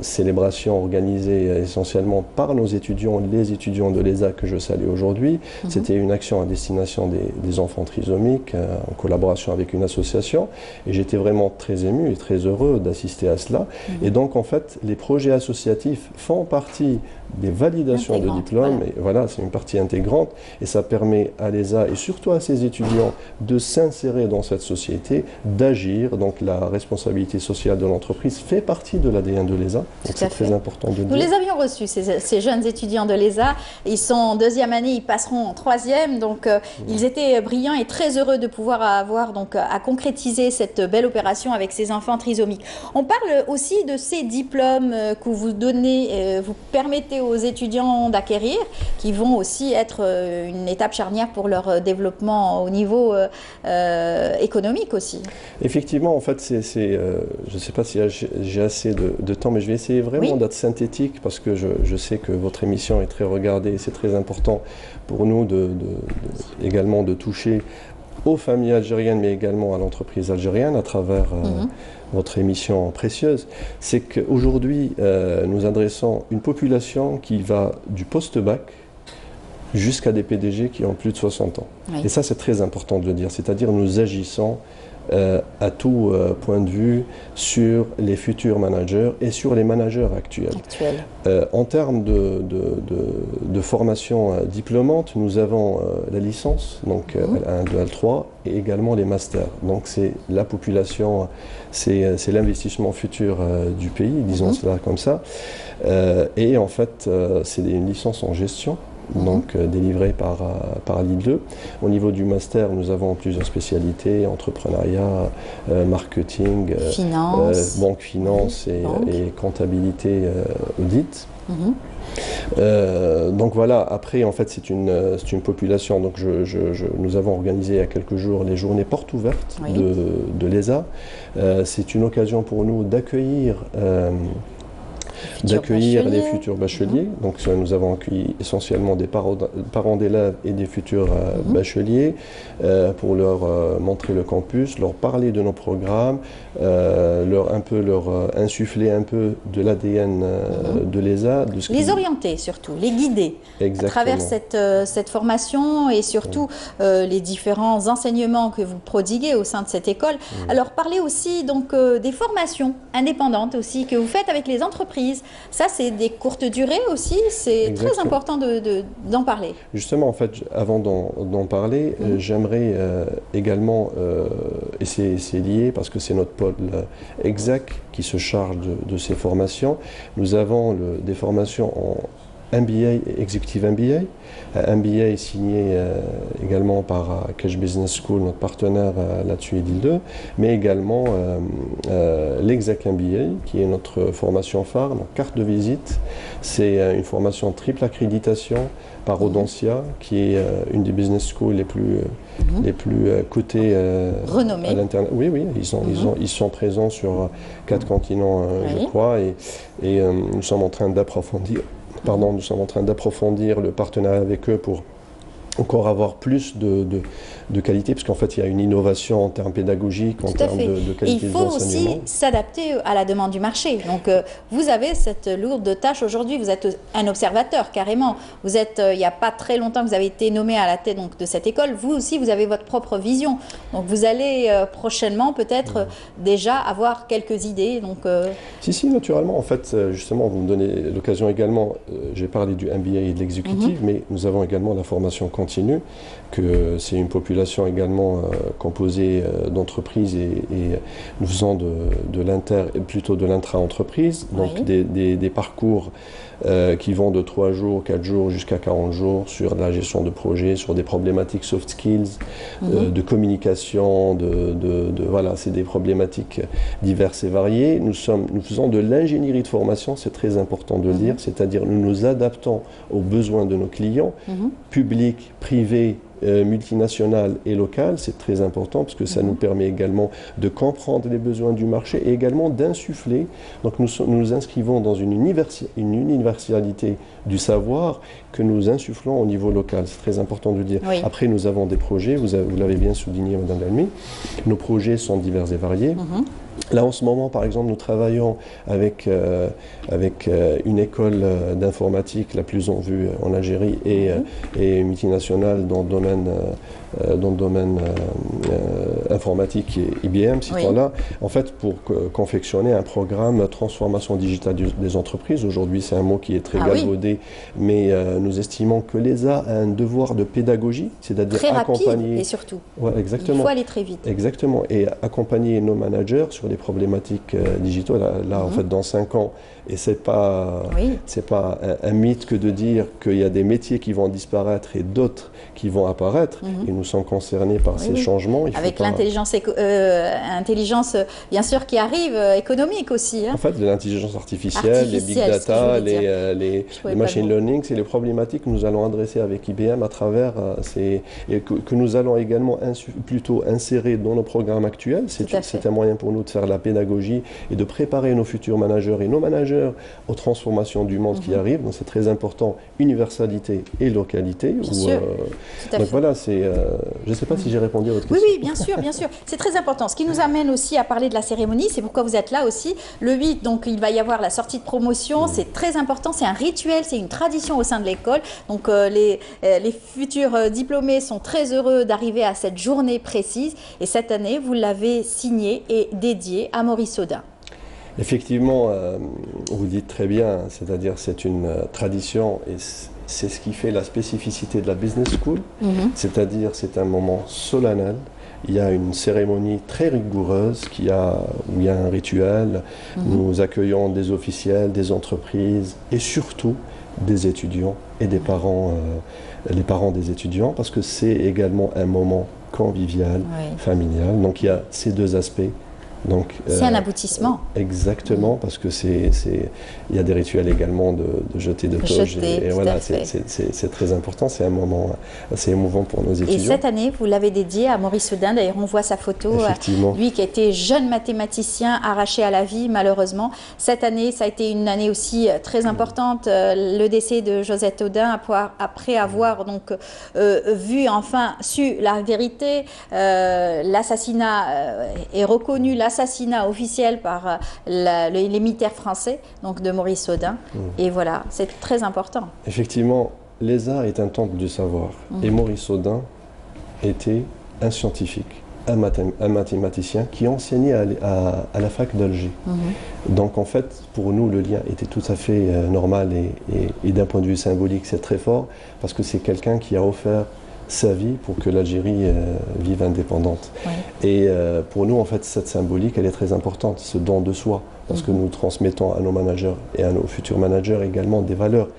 [SPEAKER 11] célébration organisée essentiellement par nos étudiants, les étudiants de l'ESA que je salue aujourd'hui. C'était une action à destination des enfants trisomiques en collaboration avec une association et j'étais vraiment très ému et très heureux d'assister à cela. Et donc en fait, les projets associatifs font partie des validations de diplômes, et voilà, c'est une partie intégrante et ça permet à l'ESA et surtout à ses étudiants de s'insérer dans cette société, d'agir. Donc la responsabilité sociale de l'entreprise fait partie de l'ADN de l'ESA, donc c'est très important de le dire.
[SPEAKER 1] Nous les avions reçus, ces jeunes étudiants de l'ESA, ils sont en 2e année, ils passeront en 3e, donc ils étaient brillants et très heureux de pouvoir avoir donc à concrétiser cette belle opération avec ces enfants trisomiques. On parle aussi de ces diplômes que vous donnez, vous permettez aux étudiants d'acquérir, qui vont aussi être une étape charnière pour leur développement au niveau économique aussi.
[SPEAKER 11] Effectivement, en fait, je ne sais pas si j'ai assez de temps, mais je vais essayer vraiment d'être synthétique parce que je sais que votre émission est très regardée et c'est très important pour nous également de toucher aux familles algériennes, mais également à l'entreprise algérienne à travers votre émission précieuse. C'est qu'aujourd'hui, nous adressons une population qui va du post-bac jusqu'à des PDG qui ont plus de 60 ans. Et ça, c'est très important de le dire. C'est-à-dire, nous agissons à tout point de vue sur les futurs managers et sur les managers actuels. En termes de formation diplômante, nous avons la licence, donc L1, L2, L3, et également les masters. Donc c'est la population, c'est l'investissement futur du pays, disons cela comme ça. Et en fait, c'est une licence en gestion. donc délivré par l'IDLE. Au niveau du master, nous avons plusieurs spécialités, entrepreneuriat, marketing, banque, finance et comptabilité audit. Donc voilà, après en fait c'est une population, donc nous avons organisé il y a quelques jours les journées portes ouvertes de l'ESA. C'est une occasion pour nous d'accueillir les futurs bacheliers. Donc nous avons accueilli essentiellement des parents d'élèves et des futurs bacheliers pour leur montrer le campus, leur parler de nos programmes, leur insuffler un peu de l'ADN de l'ESA.
[SPEAKER 1] Les orienter surtout, les guider à travers cette formation et surtout les différents enseignements que vous prodiguez au sein de cette école. Alors parlez aussi donc des formations indépendantes aussi que vous faites avec les entreprises. Ça, c'est des courtes durées aussi, c'est très important d'en parler.
[SPEAKER 11] Justement, en fait, avant d'en parler, j'aimerais également, et c'est lié parce que c'est notre pôle EXAC qui se charge de ces formations, nous avons des formations en MBA et Executive MBA. MBA signé également par Cash Business School, notre partenaire là-dessus et l'IDLE, mais également l'Exec MBA, qui est notre formation phare, donc carte de visite. C'est une formation triple accréditation par Audencia, qui est une des business schools les plus cotées à l'internet. Oui, ils sont présents sur 4 continents, je crois, et nous sommes en train d'approfondir. Nous sommes en train d'approfondir le partenariat avec eux pour encore avoir plus de qualité, parce qu'en fait, il y a une innovation en termes pédagogiques, en termes de qualité des enseignements.
[SPEAKER 1] Il faut aussi s'adapter à la demande du marché. Donc, vous avez cette lourde tâche aujourd'hui. Vous êtes un observateur, carrément. Vous êtes, il n'y a pas très longtemps que vous avez été nommé à la tête donc, de cette école. Vous aussi, vous avez votre propre vision. Donc, vous allez prochainement, peut-être, déjà avoir quelques idées. Donc,
[SPEAKER 11] Si, naturellement. En fait, justement, vous me donnez l'occasion également, j'ai parlé du MBA et de l'exécutif, mais nous avons également la formation continue, que c'est une population également composée d'entreprises et nous faisons de l'intra-entreprise, donc des parcours qui vont de 3 jours, 4 jours jusqu'à 40 jours sur la gestion de projets, sur des problématiques soft skills, de communication, voilà, c'est des problématiques diverses et variées. Nous faisons de l'ingénierie de formation, c'est très important de le dire, c'est-à-dire nous nous adaptons aux besoins de nos clients, publics, privés, multinationales et locales, c'est très important parce que ça nous permet également de comprendre les besoins du marché et également d'insuffler. Donc nous nous inscrivons dans une universalité du savoir que nous insufflons au niveau local. C'est très important de le dire. Après, nous avons des projets, vous l'avez bien souligné, Madame Lalmi. Nos projets sont divers et variés. Là, en ce moment, par exemple, nous travaillons avec une école d'informatique la plus en vue en Algérie et multinationale dans le domaine informatique et IBM, là, en fait, pour confectionner un programme transformation digitale des entreprises. Aujourd'hui, c'est un mot qui est très galvaudé, mais nous estimons que l'ESA a un devoir de pédagogie, c'est-à-dire accompagner...
[SPEAKER 1] Rapide et surtout,
[SPEAKER 11] exactement,
[SPEAKER 1] il faut aller très vite.
[SPEAKER 11] Exactement, et accompagner nos managers sur des problématiques digitales. Là, en fait, dans 5 ans, et c'est pas un mythe que de dire qu'il y a des métiers qui vont disparaître et d'autres qui vont apparaître, et nous sommes concernés par ces changements.
[SPEAKER 1] Avec l'intelligence, bien sûr, qui arrive, économique aussi.
[SPEAKER 11] En fait, de l'intelligence artificielle, les big data, les machine learning, c'est les problématiques que nous allons adresser avec IBM à travers et que nous allons également plutôt insérer dans nos programmes actuels. C'est un moyen pour nous de faire la pédagogie et de préparer nos futurs managers et nos managers aux transformations du monde qui arrivent. Donc c'est très important, universalité et localité. Donc voilà, je ne sais pas si j'ai répondu à votre question.
[SPEAKER 1] Oui, bien sûr. C'est très important. Ce qui nous amène aussi à parler de la cérémonie, c'est pourquoi vous êtes là aussi. Le 8, donc il va y avoir la sortie de promotion. C'est très important, c'est un rituel, c'est une tradition au sein de l'école. Donc les futurs diplômés sont très heureux d'arriver à cette journée précise. Et cette année, vous l'avez signée et dédiée à Maurice Audin.
[SPEAKER 11] Effectivement, vous dites très bien, c'est-à-dire c'est une tradition et c'est ce qui fait la spécificité de la Business School, c'est-à-dire c'est un moment solennel, il y a une cérémonie très rigoureuse où il y a un rituel, nous accueillons des officiels, des entreprises et surtout des étudiants et des parents, les parents des étudiants, parce que c'est également un moment convivial, familial. Donc il y a ces deux aspects.
[SPEAKER 1] C'est un aboutissement.
[SPEAKER 11] Exactement, parce que il y a des rituels également de jeter de toge. Et voilà, c'est très important, c'est un moment assez émouvant pour nos étudiants.
[SPEAKER 1] Et cette année, vous l'avez dédié à Maurice Audin. D'ailleurs, on voit sa photo. Lui qui était jeune mathématicien, arraché à la vie, malheureusement. Cette année, ça a été une année aussi très importante. Le décès de Josette Audin, après avoir donc vu, enfin, su la vérité, l'assassinat est reconnu, l'assassinat officiel par l'émitaire français, donc de Maurice Audin. Et voilà, c'est très important.
[SPEAKER 11] Effectivement, les arts est un temple du savoir. Et Maurice Audin était un scientifique, un mathématicien qui enseignait à la fac d'Alger. Donc en fait, pour nous, le lien était tout à fait normal et d'un point de vue symbolique, c'est très fort parce que c'est quelqu'un qui a offert sa vie pour que l'Algérie vive indépendante. Et pour nous, en fait, cette symbolique, elle est très importante, ce don de soi, parce que nous transmettons à nos managers et à nos futurs managers également des valeurs.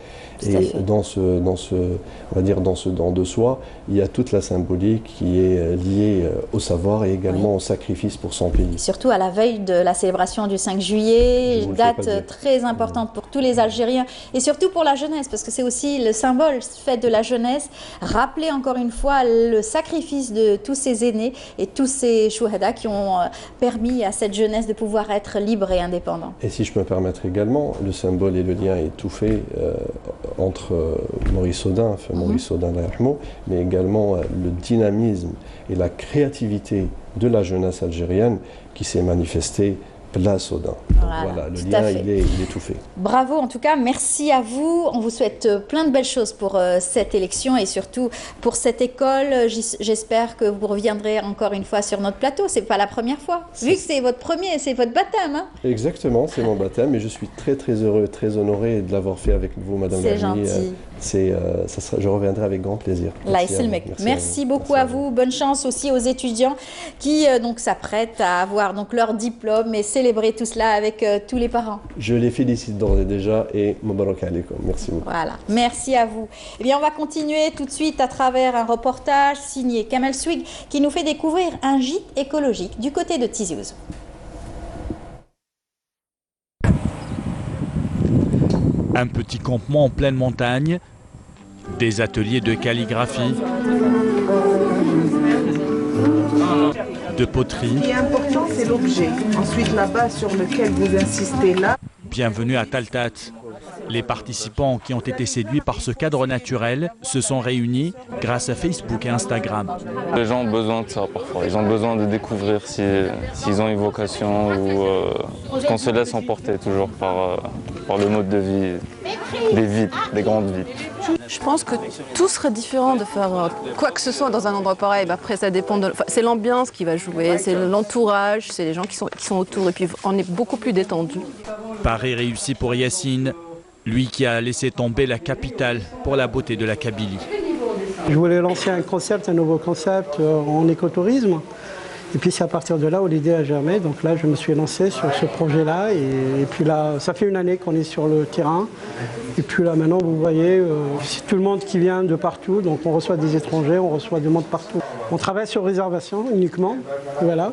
[SPEAKER 11] Et dans ce don de soi, il y a toute la symbolique qui est liée au savoir et également au sacrifice pour son pays.
[SPEAKER 1] Surtout à la veille de la célébration du 5 juillet, une date très importante pour tous les Algériens et surtout pour la jeunesse, parce que c'est aussi le symbole fête de la jeunesse. Rappeler encore une fois le sacrifice de tous ces aînés et tous ces chouhada qui ont permis à cette jeunesse de pouvoir être libre et indépendant.
[SPEAKER 11] Et si je peux me permettre également, le symbole et le lien est tout fait entre Maurice Audin, Maurice Audin mais également le dynamisme et la créativité de la jeunesse algérienne qui s'est manifestée place Audin. Voilà, le lien, il est tout fait.
[SPEAKER 1] Bravo, en tout cas, merci à vous. On vous souhaite plein de belles choses pour cette élection et surtout pour cette école. J'espère que vous reviendrez encore une fois sur notre plateau. C'est pas la première fois, vu que c'est votre premier, c'est votre baptême. Hein.
[SPEAKER 11] Exactement, c'est mon baptême et je suis très très heureux, très honoré de l'avoir fait avec vous, Madame
[SPEAKER 1] Lali. C'est
[SPEAKER 11] gentil. Je reviendrai avec grand plaisir.
[SPEAKER 1] Merci beaucoup à vous. Bonne chance aussi aux étudiants qui donc s'apprêtent à avoir donc leur diplôme et célébrer tout cela avec tous les parents.
[SPEAKER 11] Je les félicite d'ores et déjà et Mubarak alaykoum. Merci beaucoup.
[SPEAKER 1] Voilà, merci à vous. Eh bien, on va continuer tout de suite à travers un reportage signé Kamel Swig qui nous fait découvrir un gîte écologique du côté de Tizi Ouzou.
[SPEAKER 12] Un petit campement en pleine montagne, des ateliers de calligraphie, de poterie.
[SPEAKER 13] Ce qui est important, c'est l'objet. Ensuite, la base sur laquelle vous insistez là.
[SPEAKER 12] Bienvenue à Taltat. Les participants qui ont été séduits par ce cadre naturel se sont réunis grâce à Facebook et Instagram.
[SPEAKER 14] Les gens ont besoin de ça parfois. Ils ont besoin de découvrir s'ils ont une vocation ou qu'on se laisse emporter toujours par le mode de vie des vides, des grandes vides.
[SPEAKER 15] Je pense que tout serait différent de faire quoi que ce soit dans un endroit pareil. Après, ça dépend de... c'est l'ambiance qui va jouer, c'est l'entourage, c'est les gens qui sont autour et puis on est beaucoup plus détendu.
[SPEAKER 12] Pari réussi pour Yacine, lui qui a laissé tomber la capitale pour la beauté de la Kabylie.
[SPEAKER 16] Je voulais lancer un nouveau concept en écotourisme. Et puis c'est à partir de là où l'idée a germé. Donc là, je me suis lancé sur ce projet-là. Et puis là, ça fait une année qu'on est sur le terrain. Et puis là, maintenant, vous voyez, c'est tout le monde qui vient de partout. Donc on reçoit des étrangers, on reçoit du monde partout. On travaille sur réservation uniquement. Voilà.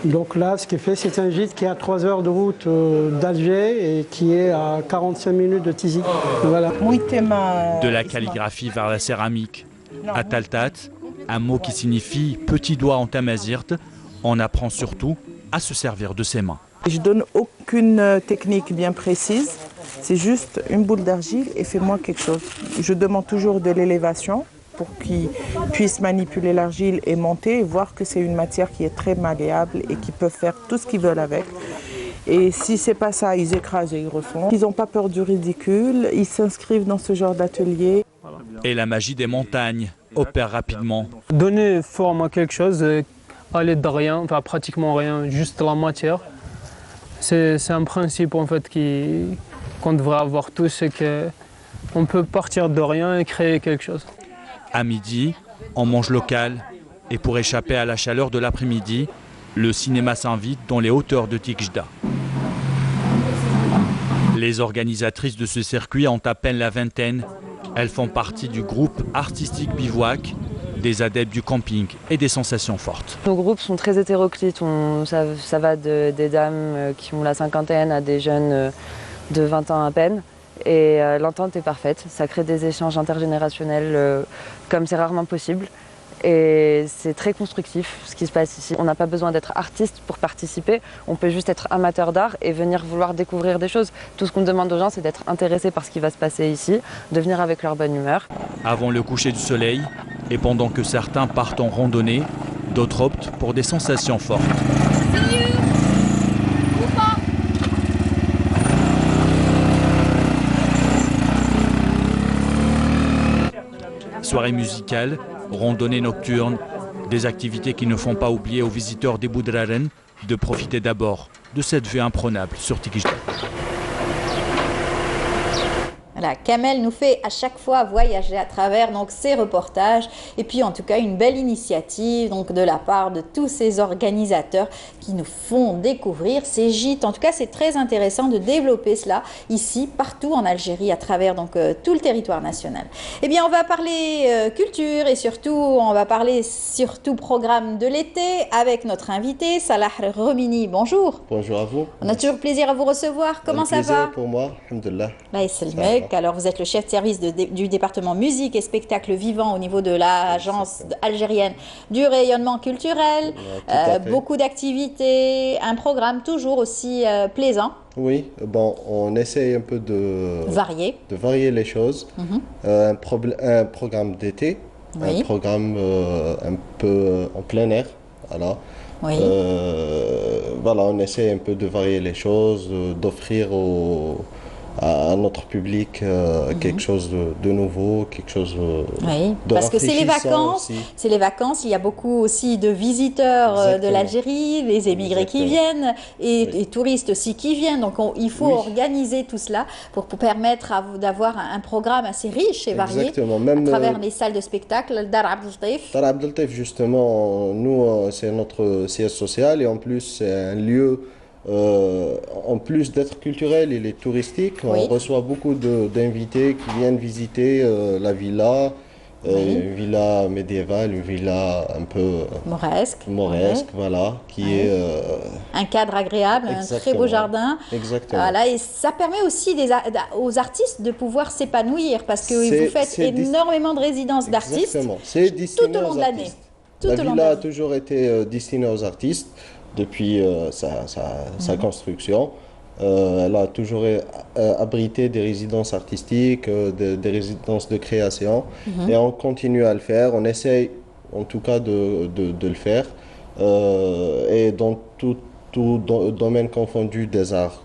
[SPEAKER 16] Donc là, ce qui est fait, c'est un gîte qui est à 3 heures de route d'Alger et qui est à 45 minutes de Tizi. Voilà.
[SPEAKER 12] De la calligraphie vers la céramique. À Taltat, un mot qui signifie petit doigt en tamazirt, on apprend surtout à se servir de ses mains.
[SPEAKER 13] Je ne donne aucune technique bien précise, c'est juste une boule d'argile et fais-moi quelque chose. Je demande toujours de l'élévation pour qu'ils puissent manipuler l'argile et monter et voir que c'est une matière qui est très malléable et qu'ils peuvent faire tout ce qu'ils veulent avec. Et si c'est pas ça, ils écrasent et ils refont. Ils n'ont pas peur du ridicule, ils s'inscrivent dans ce genre d'atelier.
[SPEAKER 12] Et la magie des montagnes opère rapidement.
[SPEAKER 17] Donner forme à quelque chose à l'aide de rien, enfin pratiquement rien, juste la matière. C'est un principe en fait qu'on devrait avoir tous, c'est qu'on peut partir de rien et créer quelque chose.
[SPEAKER 12] À midi, on mange local et pour échapper à la chaleur de l'après-midi, le cinéma s'invite dans les hauteurs de Tikjda. Les organisatrices de ce circuit ont à peine la vingtaine. Elles font partie du groupe artistique Bivouac, des adeptes du camping et des sensations fortes.
[SPEAKER 18] Nos groupes sont très hétéroclites, ça va des dames qui ont la cinquantaine à des jeunes de 20 ans à peine. Et l'entente est parfaite, ça crée des échanges intergénérationnels comme c'est rarement possible. Et c'est très constructif ce qui se passe ici. On n'a pas besoin d'être artiste pour participer, on peut juste être amateur d'art et venir vouloir découvrir des choses. Tout ce qu'on demande aux gens, c'est d'être intéressés par ce qui va se passer ici, de venir avec leur bonne humeur.
[SPEAKER 12] Avant le coucher du soleil, et pendant que certains partent en randonnée, d'autres optent pour des sensations fortes. Soirée musicale, randonnée nocturne, des activités qui ne font pas oublier aux visiteurs des Boudraren de profiter d'abord de cette vue imprenable sur Tikijda.
[SPEAKER 1] Voilà, Kamel nous fait à chaque fois voyager à travers donc ces reportages et puis en tout cas une belle initiative donc de la part de tous ces organisateurs qui nous font découvrir ces gîtes. En tout cas, c'est très intéressant de développer cela ici, partout en Algérie, à travers donc tout le territoire national. Eh bien, on va parler culture et surtout, on va parler surtout programme de l'été avec notre invité Salah Romini. Bonjour.
[SPEAKER 19] Bonjour à vous.
[SPEAKER 1] On a toujours plaisir à vous recevoir. Comment ça va?
[SPEAKER 19] Pour moi, alhamdoulilah.
[SPEAKER 1] Alors, vous êtes le chef de service du département musique et spectacle vivant au niveau de l'agence algérienne du rayonnement culturel. Beaucoup d'activités, un programme toujours aussi plaisant.
[SPEAKER 19] Oui, bon, on essaye un peu de varier les choses. Un programme d'été, un programme un peu en plein air. Voilà. Voilà, on essaye un peu de varier les choses, d'offrir à notre public quelque chose de nouveau, quelque chose de
[SPEAKER 1] parce que c'est les vacances, il y a beaucoup aussi de visiteurs de l'Algérie, les émigrés qui viennent et touristes aussi qui viennent, donc il faut organiser tout cela pour permettre d'avoir un programme assez riche et varié à travers les salles de spectacle. Dar Abdeltaïf.
[SPEAKER 19] Dar Abdeltaïf, justement, nous c'est notre siège social et en plus c'est un lieu en plus d'être culturel, il est touristique. On reçoit beaucoup d'invités qui viennent visiter la villa, une villa médiévale, une villa un peu mauresque, voilà, qui est
[SPEAKER 1] un cadre agréable, un très beau jardin.
[SPEAKER 19] Exactement.
[SPEAKER 1] Voilà, et ça permet aussi aux artistes de pouvoir s'épanouir parce que vous faites énormément de résidences d'artistes tout au long de l'année.
[SPEAKER 19] La villa a toujours été destinée aux artistes. Depuis sa construction. Elle a toujours abrité des résidences artistiques, des résidences de création. Et on continue à le faire. On essaye en tout cas de le faire. Et dans tout domaine confondu des arts.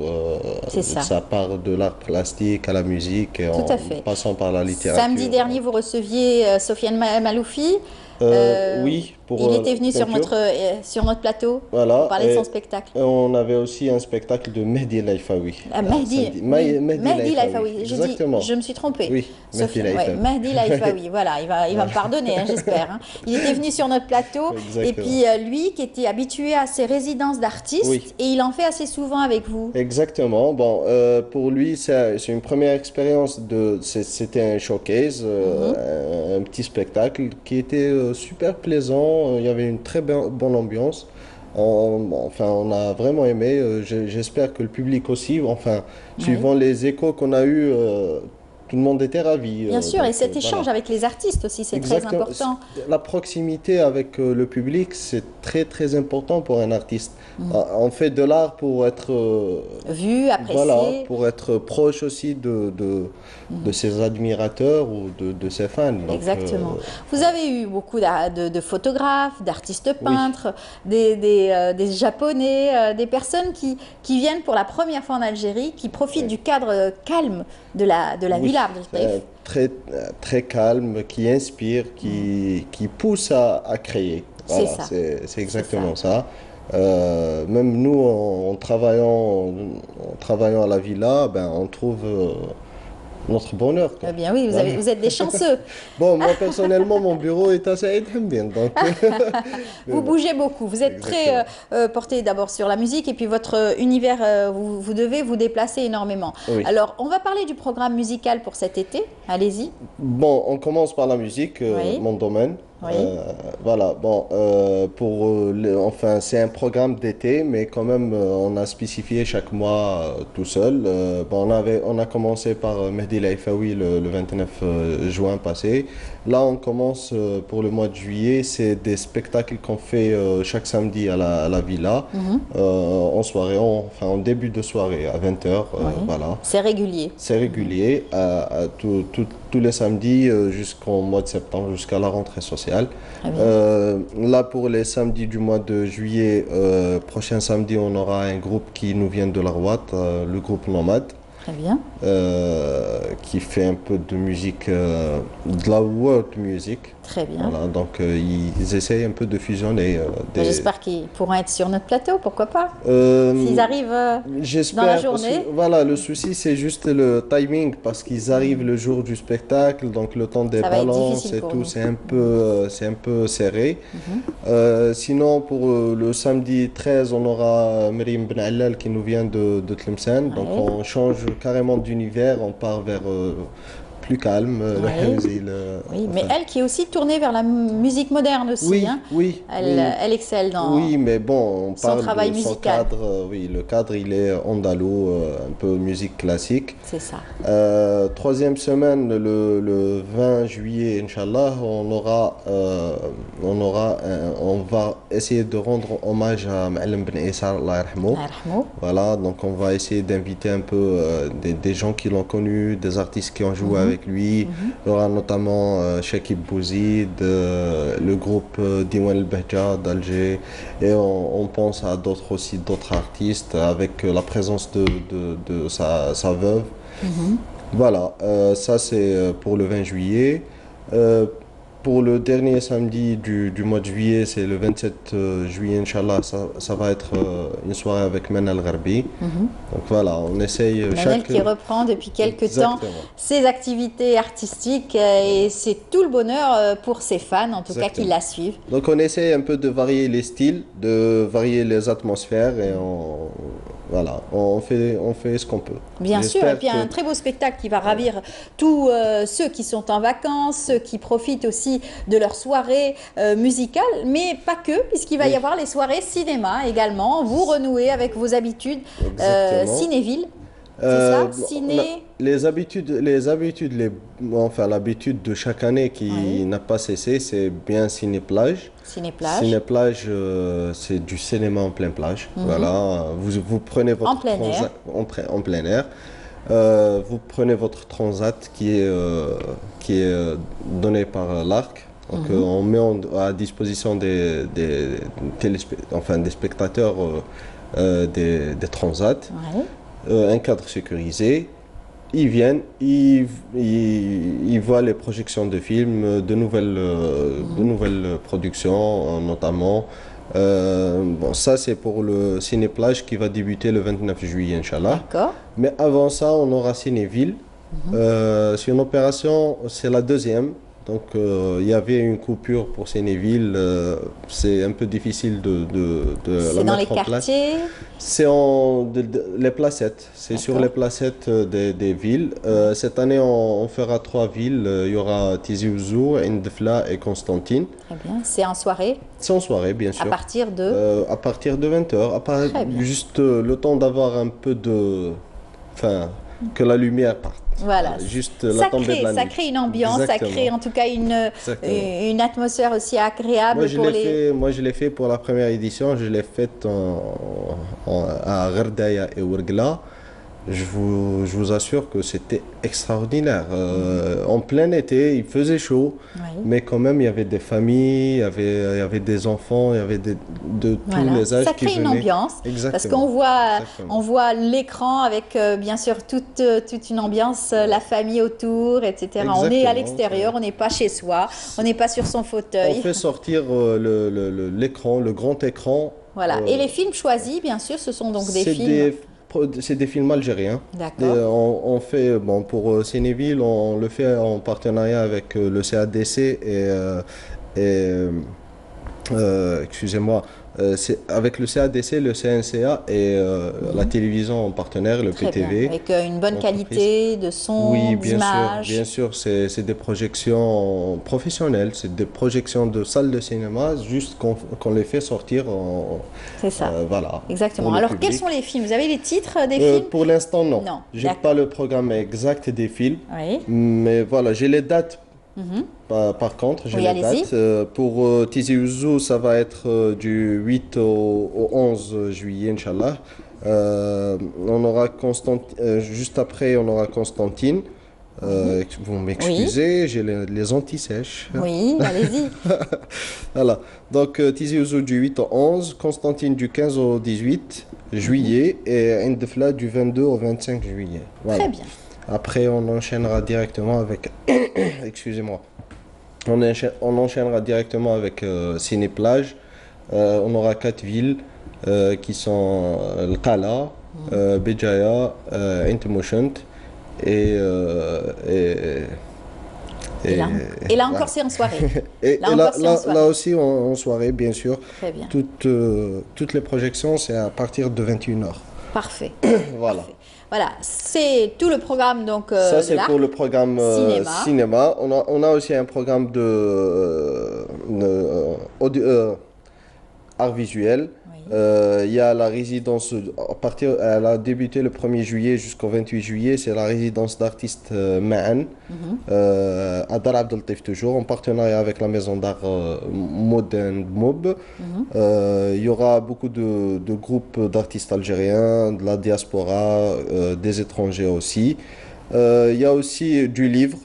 [SPEAKER 19] Ça part de l'art plastique à la musique, et en passant par la littérature.
[SPEAKER 1] Samedi dernier, vous receviez Sofiane Maloufi.
[SPEAKER 19] Oui,
[SPEAKER 1] il était venu sur notre plateau pour parler de son spectacle.
[SPEAKER 19] On avait aussi un spectacle de Mehdi Laifaoui.
[SPEAKER 1] Mehdi Laifaoui, je me suis trompée.
[SPEAKER 19] Oui,
[SPEAKER 1] Mehdi Laifaoui, voilà, il va me pardonner, j'espère. Hein. Il était venu sur notre plateau. Et puis lui qui était habitué à ces résidences d'artistes et il en fait assez souvent avec vous.
[SPEAKER 19] Exactement. Bon, pour lui, c'est une première expérience. C'était un showcase, un petit spectacle qui était super plaisant. Il y avait une très bonne ambiance. On a vraiment aimé. J'espère que le public aussi, suivant les échos qu'on a eus, tout le monde était ravi.
[SPEAKER 1] Bien sûr, et cet échange avec les artistes aussi, c'est très important.
[SPEAKER 19] La proximité avec le public, c'est très très important pour un artiste. On fait de l'art pour être
[SPEAKER 1] vu, apprécié.
[SPEAKER 19] Voilà, pour être proche aussi de ses admirateurs ou de ses fans. Donc,
[SPEAKER 1] exactement. Vous avez eu beaucoup de photographes, d'artistes peintres, des Japonais, des personnes qui viennent pour la première fois en Algérie, qui profitent du cadre calme de la villa Abdeltaïf.
[SPEAKER 19] Très, très calme, qui inspire, qui pousse à créer. Voilà, c'est exactement ça. Même nous, en travaillant à la villa, on trouve notre bonheur.
[SPEAKER 1] Eh bien oui, vous êtes des chanceux.
[SPEAKER 19] Bon, moi personnellement, mon bureau est à Saïd Hamdine, donc...
[SPEAKER 1] Vous bougez beaucoup, vous êtes très porté d'abord sur la musique et puis votre univers, vous devez vous déplacer énormément.
[SPEAKER 19] Oui.
[SPEAKER 1] Alors, on va parler du programme musical pour cet été, allez-y.
[SPEAKER 19] Bon, on commence par la musique, mon domaine.
[SPEAKER 1] Oui.
[SPEAKER 19] Voilà, bon, enfin, c'est un programme d'été, mais quand même, on a spécifié chaque mois tout seul. Bon, on a commencé par Mehdi Laifaoui le 29 juin passé. Là, on commence pour le mois de juillet. C'est des spectacles qu'on fait chaque samedi à la Villa, en soirée, enfin en début de soirée, à 20h. Voilà.
[SPEAKER 1] C'est régulier.
[SPEAKER 19] C'est régulier, tous les samedis jusqu'au mois de septembre, jusqu'à la rentrée sociale. Là, pour les samedis du mois de juillet, prochain samedi, on aura un groupe qui nous vient de la Rouate, le groupe Nomade.
[SPEAKER 1] Très bien.
[SPEAKER 19] Qui fait un peu de musique, de la world music.
[SPEAKER 1] Très bien.
[SPEAKER 19] Voilà, donc ils essayent un peu de fusionner.
[SPEAKER 1] J'espère qu'ils pourront être sur notre plateau, pourquoi pas. S'ils arrivent dans la journée.
[SPEAKER 19] Voilà, le souci c'est juste le timing, parce qu'ils arrivent le jour du spectacle, donc le temps des balances et tout, c'est un peu serré. Sinon, pour le samedi 13, on aura Mrim Ben Allal qui nous vient de Tlemcen, donc on change carrément d'univers, on part vers plus calme.
[SPEAKER 1] Oui, mais elle qui est aussi tournée vers la musique moderne aussi.
[SPEAKER 19] Oui,
[SPEAKER 1] hein.
[SPEAKER 19] oui.
[SPEAKER 1] Elle excelle dans
[SPEAKER 19] oui, mais bon, on parle
[SPEAKER 1] travail
[SPEAKER 19] de son
[SPEAKER 1] musical.
[SPEAKER 19] cadre. Oui, le cadre, il est andalou, un peu musique classique.
[SPEAKER 1] C'est ça.
[SPEAKER 19] Troisième semaine, le 20 juillet, Inch'Allah, on va essayer de rendre hommage à Ma'alem Ben Issa, Allah yarhamou. Voilà, donc on va essayer d'inviter un peu des gens qui l'ont connu, des artistes qui ont joué avec lui. Il y aura notamment Shakib Bouzid, le groupe Diwan El-Behja d'Alger, et on pense à d'autres artistes avec la présence de sa veuve. Voilà, ça c'est pour le 20 juillet. Pour le dernier samedi du mois de juillet, c'est le 27 juillet, Inch'Allah, ça va être une soirée avec Men Al-Gharbi. Donc voilà, on essaye
[SPEAKER 1] Manel qui reprend depuis quelques temps ses activités artistiques et c'est tout le bonheur pour ses fans, en tout cas, qui la suivent.
[SPEAKER 19] Donc on essaye un peu de varier les styles, de varier les atmosphères et voilà, on fait ce qu'on peut.
[SPEAKER 1] Bien sûr, et puis un très beau spectacle qui va ravir tous ceux qui sont en vacances, ceux qui profitent aussi de leur soirée musicale, mais pas que, puisqu'il va y avoir les soirées cinéma également. Vous renouez avec vos habitudes cinéville. C'est ça, ciné.
[SPEAKER 19] Enfin l'habitude de chaque année qui n'a pas cessé, c'est bien ciné-plage.
[SPEAKER 1] Ciné-plage.
[SPEAKER 19] Ciné-plage, c'est du cinéma en pleine plage. Voilà, vous prenez votre
[SPEAKER 1] en plein air.
[SPEAKER 19] En plein air. Vous prenez votre transat qui est donné par l'ARC. Donc on met à disposition des spectateurs des transats. Un cadre sécurisé. Ils viennent, ils voient les projections de films, de nouvelles productions notamment. Bon, ça c'est pour le ciné-plage qui va débuter le 29 juillet, Inch'Allah. Mais avant ça, on aura Cinéville. C'est une opération, c'est la deuxième. Donc il y avait une coupure pour Cinéville, c'est un peu difficile de la mettre en place. C'est dans les quartiers. C'est les placettes, c'est sur les placettes des villes. Cette année on fera 3 villes, il y aura Tizi Ouzou, Ndefla et Constantine.
[SPEAKER 1] Très bien, c'est en soirée?
[SPEAKER 19] C'est en soirée bien sûr.
[SPEAKER 1] À partir de
[SPEAKER 19] à partir de 20h, juste le temps d'avoir un peu de... Enfin, que la lumière parte.
[SPEAKER 1] Voilà,
[SPEAKER 19] juste la tombée de la nuit.
[SPEAKER 1] Ça crée une ambiance, ça crée en tout cas une atmosphère aussi agréable.
[SPEAKER 19] Moi je l'ai fait pour la première édition, je l'ai faite à Gherdaya et Ouergla. Je vous assure que c'était extraordinaire. En plein été, il faisait chaud, mais quand même il y avait des familles, il y avait des enfants, il y avait de tous les âges qui venaient.
[SPEAKER 1] Ça crée une ambiance, parce qu'on voit l'écran avec bien sûr toute une ambiance, la famille autour, etc. Exactement. On est à l'extérieur, on n'est pas chez soi, on n'est pas sur son fauteuil.
[SPEAKER 19] On fait sortir l'écran, le grand écran.
[SPEAKER 1] Voilà. Et les films choisis, bien sûr, ce sont donc des films...
[SPEAKER 19] c'est des films algériens.
[SPEAKER 1] D'accord.
[SPEAKER 19] On fait, bon, pour Sénéville, on le fait en partenariat avec le CADC excusez-moi, avec le CADC, le CNCA et la télévision en partenaire, le
[SPEAKER 1] Très
[SPEAKER 19] PTV.
[SPEAKER 1] bien. Avec une bonne qualité de son,
[SPEAKER 19] Oui,
[SPEAKER 1] d'image.
[SPEAKER 19] bien sûr, c'est des projections professionnelles, c'est des projections de salles de cinéma, juste qu'on les fait sortir en...
[SPEAKER 1] C'est ça.
[SPEAKER 19] Voilà.
[SPEAKER 1] Exactement.
[SPEAKER 19] pour le
[SPEAKER 1] Alors,
[SPEAKER 19] public.
[SPEAKER 1] quels sont les films? Vous avez les titres des films?
[SPEAKER 19] Pour l'instant, non.
[SPEAKER 1] Non.
[SPEAKER 19] J'ai pas le programme exact des films.
[SPEAKER 1] Oui.
[SPEAKER 19] Mais voilà, j'ai les dates.
[SPEAKER 1] Mhm.
[SPEAKER 19] Par contre, j'ai
[SPEAKER 1] Oui,
[SPEAKER 19] les
[SPEAKER 1] allez-y.
[SPEAKER 19] dates. Pour Tizi Ouzou, ça va être du 8 au 11 juillet, Inch'Allah. On aura juste après, on aura Constantine. Vous m'excusez, j'ai les antisèches.
[SPEAKER 1] Oui, allez-y.
[SPEAKER 19] Voilà. Donc, Tizi Ouzou du 8 au 11, Constantine du 15 au 18 juillet et Indefla du 22 au 25 juillet. Voilà.
[SPEAKER 1] Très bien.
[SPEAKER 19] Après, on enchaînera directement avec... Excusez-moi. On enchaînera directement avec Ciné-Plage. On aura 4 villes qui sont El Qala, Béjaïa, Intemouchent et
[SPEAKER 1] là encore, c'est en soirée.
[SPEAKER 19] Là aussi, en soirée, bien sûr.
[SPEAKER 1] Très bien.
[SPEAKER 19] Toutes les projections, c'est à partir de 21h.
[SPEAKER 1] Parfait.
[SPEAKER 19] Voilà.
[SPEAKER 1] Parfait. Voilà, c'est tout le programme donc.
[SPEAKER 19] Ça, c'est pour le programme cinéma. On a aussi un programme de art visuel. Il y a la résidence, elle a débuté le 1er juillet jusqu'au 28 juillet, c'est la résidence d'artistes Ma'an, à Dar Abdel Latif toujours, en partenariat avec la maison d'art Modern Mob. Il y aura beaucoup de groupes d'artistes algériens, de la diaspora, des étrangers aussi. Il y a aussi du livre,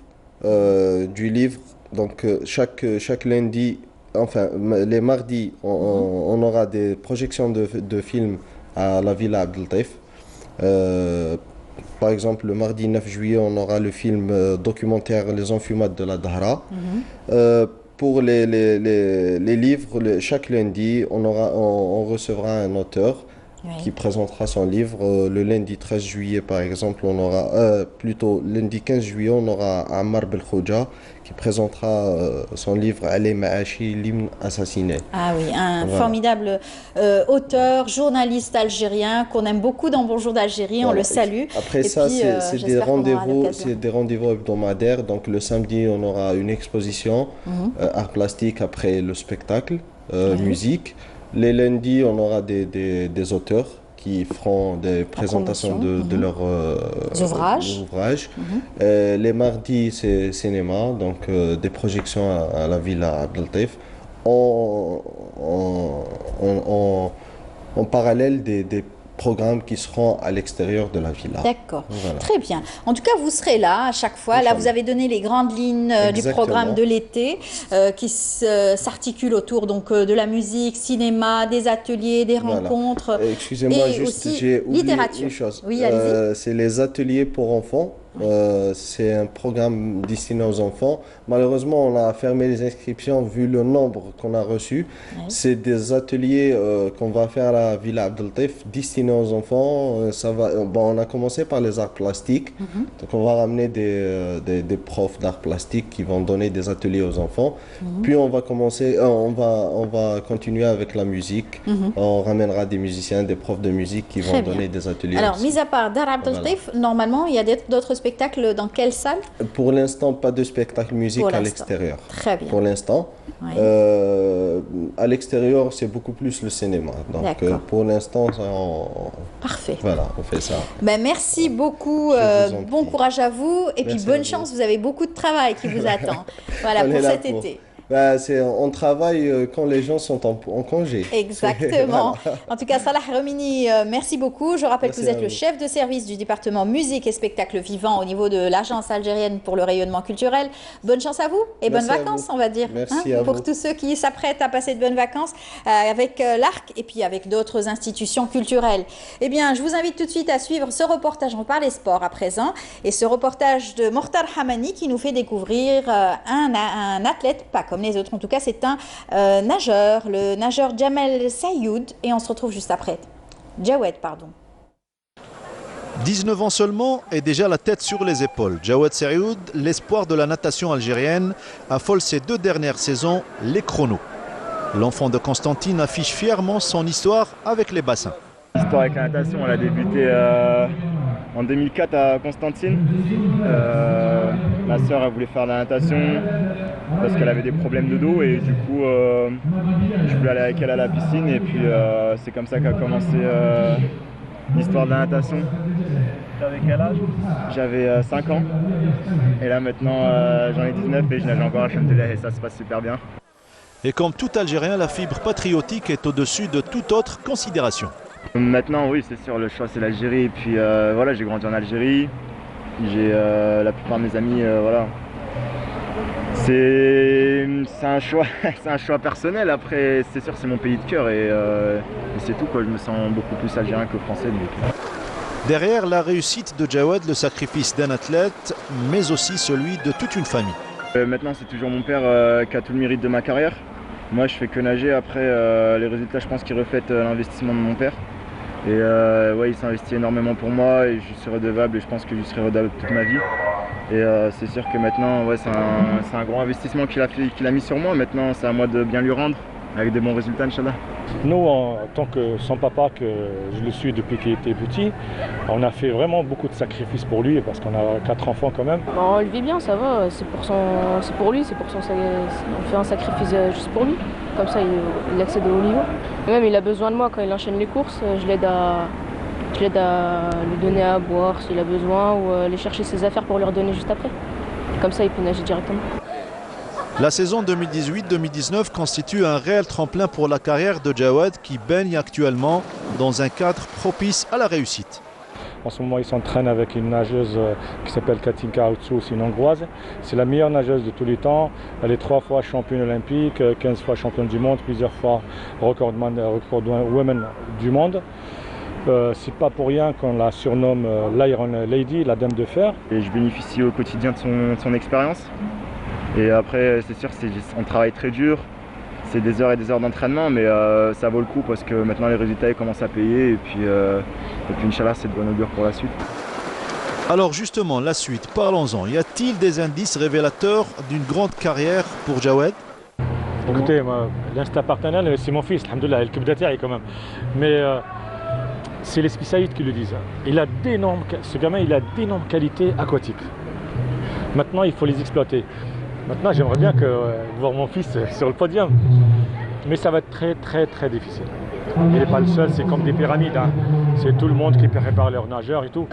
[SPEAKER 19] donc chaque lundi. Enfin, les mardis, on aura des projections de films à la Villa Abdel Latif. Par exemple, le mardi 9 juillet, on aura le film documentaire Les Enfumades de la Dahra. Pour les livres, chaque lundi, on recevra un auteur qui présentera son livre. Le lundi 13 juillet, par exemple, on aura, plutôt lundi 15 juillet, on aura Ammar Belkhouja qui présentera son livre Ali Maachi, l'hymne assassiné.
[SPEAKER 1] Ah oui, un formidable auteur, journaliste algérien qu'on aime beaucoup dans Bonjour d'Algérie, on le salue.
[SPEAKER 19] Après ça, c'est des rendez-vous hebdomadaires. Donc le samedi, on aura une exposition art plastique après le spectacle, musique. Les lundis, on aura des auteurs qui feront des présentations de leurs ouvrages. Les mardis, c'est cinéma, donc des projections à la Villa Abdel Latif. En parallèle des programmes qui seront à l'extérieur de la villa.
[SPEAKER 1] D'accord,
[SPEAKER 19] voilà.
[SPEAKER 1] Très bien. En tout cas, vous serez là à chaque fois. Là, vous avez donné les grandes lignes du programme de l'été qui s'articule autour donc, de la musique, cinéma, des ateliers, des rencontres.
[SPEAKER 19] Excusez-moi, juste j'ai oublié une chose.
[SPEAKER 1] Oui, allez-y.
[SPEAKER 19] C'est les ateliers pour enfants. C'est un programme destiné aux enfants. Malheureusement, on a fermé les inscriptions vu le nombre qu'on a reçu. C'est des ateliers qu'on va faire à la Villa Abdel Latif destinés aux enfants. On a commencé par les arts plastiques. Donc on va ramener des profs d'arts plastiques qui vont donner des ateliers aux enfants. Puis on va continuer avec la musique. On ramènera des musiciens, des profs de musique qui vont donner des ateliers.
[SPEAKER 1] Alors,
[SPEAKER 19] aussi.
[SPEAKER 1] mis à part Dar Abdel Latif, normalement, il y a d'autres spectacles dans quelle salle?
[SPEAKER 19] Pour l'instant, pas de spectacle musique à l'extérieur.
[SPEAKER 1] Très bien.
[SPEAKER 19] Pour l'instant. Oui. À l'extérieur, c'est beaucoup plus le cinéma. Donc, pour l'instant,
[SPEAKER 1] parfait.
[SPEAKER 19] Voilà, on fait ça.
[SPEAKER 1] Ben, merci beaucoup. Bon courage à vous. Et puis, bonne chance. Vous avez beaucoup de travail qui vous attend. Voilà, pour cet été.
[SPEAKER 19] On travaille quand les gens sont en congé.
[SPEAKER 1] Exactement. Voilà. En tout cas, Salah Remini, merci beaucoup. Je rappelle que vous êtes le chef de service du département musique et spectacle vivant au niveau de l'Agence algérienne pour le rayonnement culturel. Bonne chance à vous et bonnes vacances, on va dire.
[SPEAKER 19] Merci à vous.
[SPEAKER 1] Pour tous ceux qui s'apprêtent à passer de bonnes vacances avec l'ARC et puis avec d'autres institutions culturelles. Eh bien, je vous invite tout de suite à suivre ce reportage. On parle des sports à présent. Et ce reportage de Mortar Hamani qui nous fait découvrir un athlète, pas comme les autres. En tout cas, c'est un nageur, le nageur Jamel Sayoud. Et on se retrouve juste après. Jawed, pardon.
[SPEAKER 20] 19 ans seulement et déjà la tête sur les épaules. Jawed Serioud, l'espoir de la natation algérienne, affole ces 2 dernières saisons les chronos. L'enfant de Constantine affiche fièrement son histoire avec les bassins.
[SPEAKER 21] L'histoire avec la natation, elle a débuté en 2004 à Constantine. Ma sœur, elle voulait faire de la natation parce qu'elle avait des problèmes de dos et du coup, je voulais aller avec elle à la piscine et puis c'est comme ça qu'a commencé l'histoire de la natation.
[SPEAKER 22] T'avais quel âge?
[SPEAKER 21] J'avais 5 ans et là maintenant j'en ai 19 et je nage encore alhamdoulilah et ça se passe super bien.
[SPEAKER 20] Et comme tout Algérien, la fibre patriotique est au-dessus de toute autre considération.
[SPEAKER 21] Maintenant, oui, c'est sûr, le choix c'est l'Algérie. Et puis voilà, j'ai grandi en Algérie. J'ai la plupart de mes amis, voilà. C'est un choix, c'est un choix personnel. Après, c'est sûr, c'est mon pays de cœur et c'est tout quoi. Je me sens beaucoup plus algérien que français. Donc.
[SPEAKER 20] Derrière la réussite de Jawed, le sacrifice d'un athlète, mais aussi celui de toute une famille.
[SPEAKER 21] Maintenant, c'est toujours mon père qui a tout le mérite de ma carrière. Moi, je fais que nager. Après, les résultats, je pense qu'ils reflètent l'investissement de mon père. Et ouais, il s'investit énormément pour moi et je suis redevable et je pense que je serai redevable toute ma vie. Et c'est sûr que maintenant, ouais, c'est un gros investissement qu'il a mis sur moi. Maintenant, c'est à moi de bien lui rendre avec des bons résultats, Inch'Allah.
[SPEAKER 22] Nous, en tant que son papa, que je le suis depuis qu'il était petit, on a fait vraiment beaucoup de sacrifices pour lui parce qu'on a 4 enfants quand même.
[SPEAKER 9] On le vit bien, ça va, c'est pour lui, on fait un sacrifice juste pour lui. Comme ça, il accède au haut niveau. Et même, il a besoin de moi quand il enchaîne les courses, je l'aide à lui donner à boire s'il a besoin ou aller chercher ses affaires pour lui redonner juste après. Comme ça, il peut nager directement.
[SPEAKER 20] La saison 2018-2019 constitue un réel tremplin pour la carrière de Jawed qui baigne actuellement dans un cadre propice à la réussite.
[SPEAKER 22] En ce moment, il s'entraîne avec une nageuse qui s'appelle Katinka Outsou, c'est une Hongroise. C'est la meilleure nageuse de tous les temps. Elle est 3 fois championne olympique, 15 fois championne du monde, plusieurs fois record women du monde. C'est pas pour rien qu'on la surnomme l'Iron Lady, la Dame de Fer.
[SPEAKER 21] Et je bénéficie au quotidien de son expérience. Et après, c'est sûr, on travaille très dur. C'est des heures et des heures d'entraînement, mais ça vaut le coup parce que maintenant les résultats ils commencent à payer. Et puis Inch'Allah, c'est de bon augure pour la suite.
[SPEAKER 20] Alors justement, la suite, parlons-en. Y a-t-il des indices révélateurs d'une grande carrière pour Jawed?
[SPEAKER 22] Écoutez, l'instinct paternel, c'est mon fils, alhamdoulilah, il est quand même. Mais c'est les spécialistes qui le disent. Ce gamin, il a d'énormes qualités aquatiques. Maintenant, il faut les exploiter. Maintenant, j'aimerais bien voir mon fils sur le podium. Mais ça va être très, très, très difficile. Il n'est pas le seul, c'est comme des pyramides. Hein. C'est tout le monde qui prépare leurs nageurs et tout.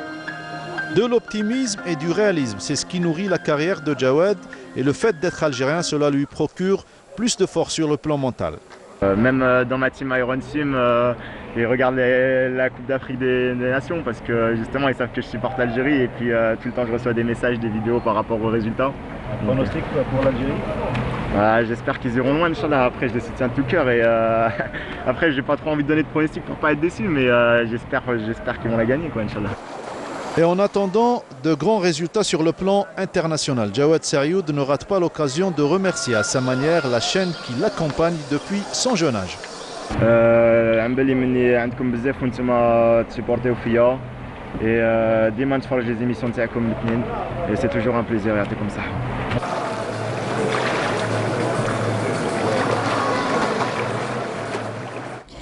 [SPEAKER 20] De l'optimisme et du réalisme, c'est ce qui nourrit la carrière de Jawed. Et le fait d'être algérien, cela lui procure plus de force sur le plan mental.
[SPEAKER 21] Même dans ma team Iron Sim, ils regardent la Coupe d'Afrique des Nations parce que justement ils savent que je supporte l'Algérie et puis tout le temps je reçois des messages, des vidéos par rapport aux résultats.
[SPEAKER 22] Un pronostic pour l'Algérie?
[SPEAKER 21] J'espère qu'ils iront loin, Inch'Allah. Après je les soutiens de tout cœur et après j'ai pas trop envie de donner de pronostic pour pas être déçu, mais j'espère qu'ils vont la gagner quoi, Inch'Allah.
[SPEAKER 20] Et en attendant de grands résultats sur le plan international, Jawed Serioud ne rate pas l'occasion de remercier à sa manière la chaîne qui l'accompagne depuis son jeune âge.
[SPEAKER 21] نبالي مني عندكم بزاف وانتم تسيبورتيو فيا et ديما نتفرج les émissions تاعكم الاثنين et c'est toujours un plaisir يعطيكم الصحة.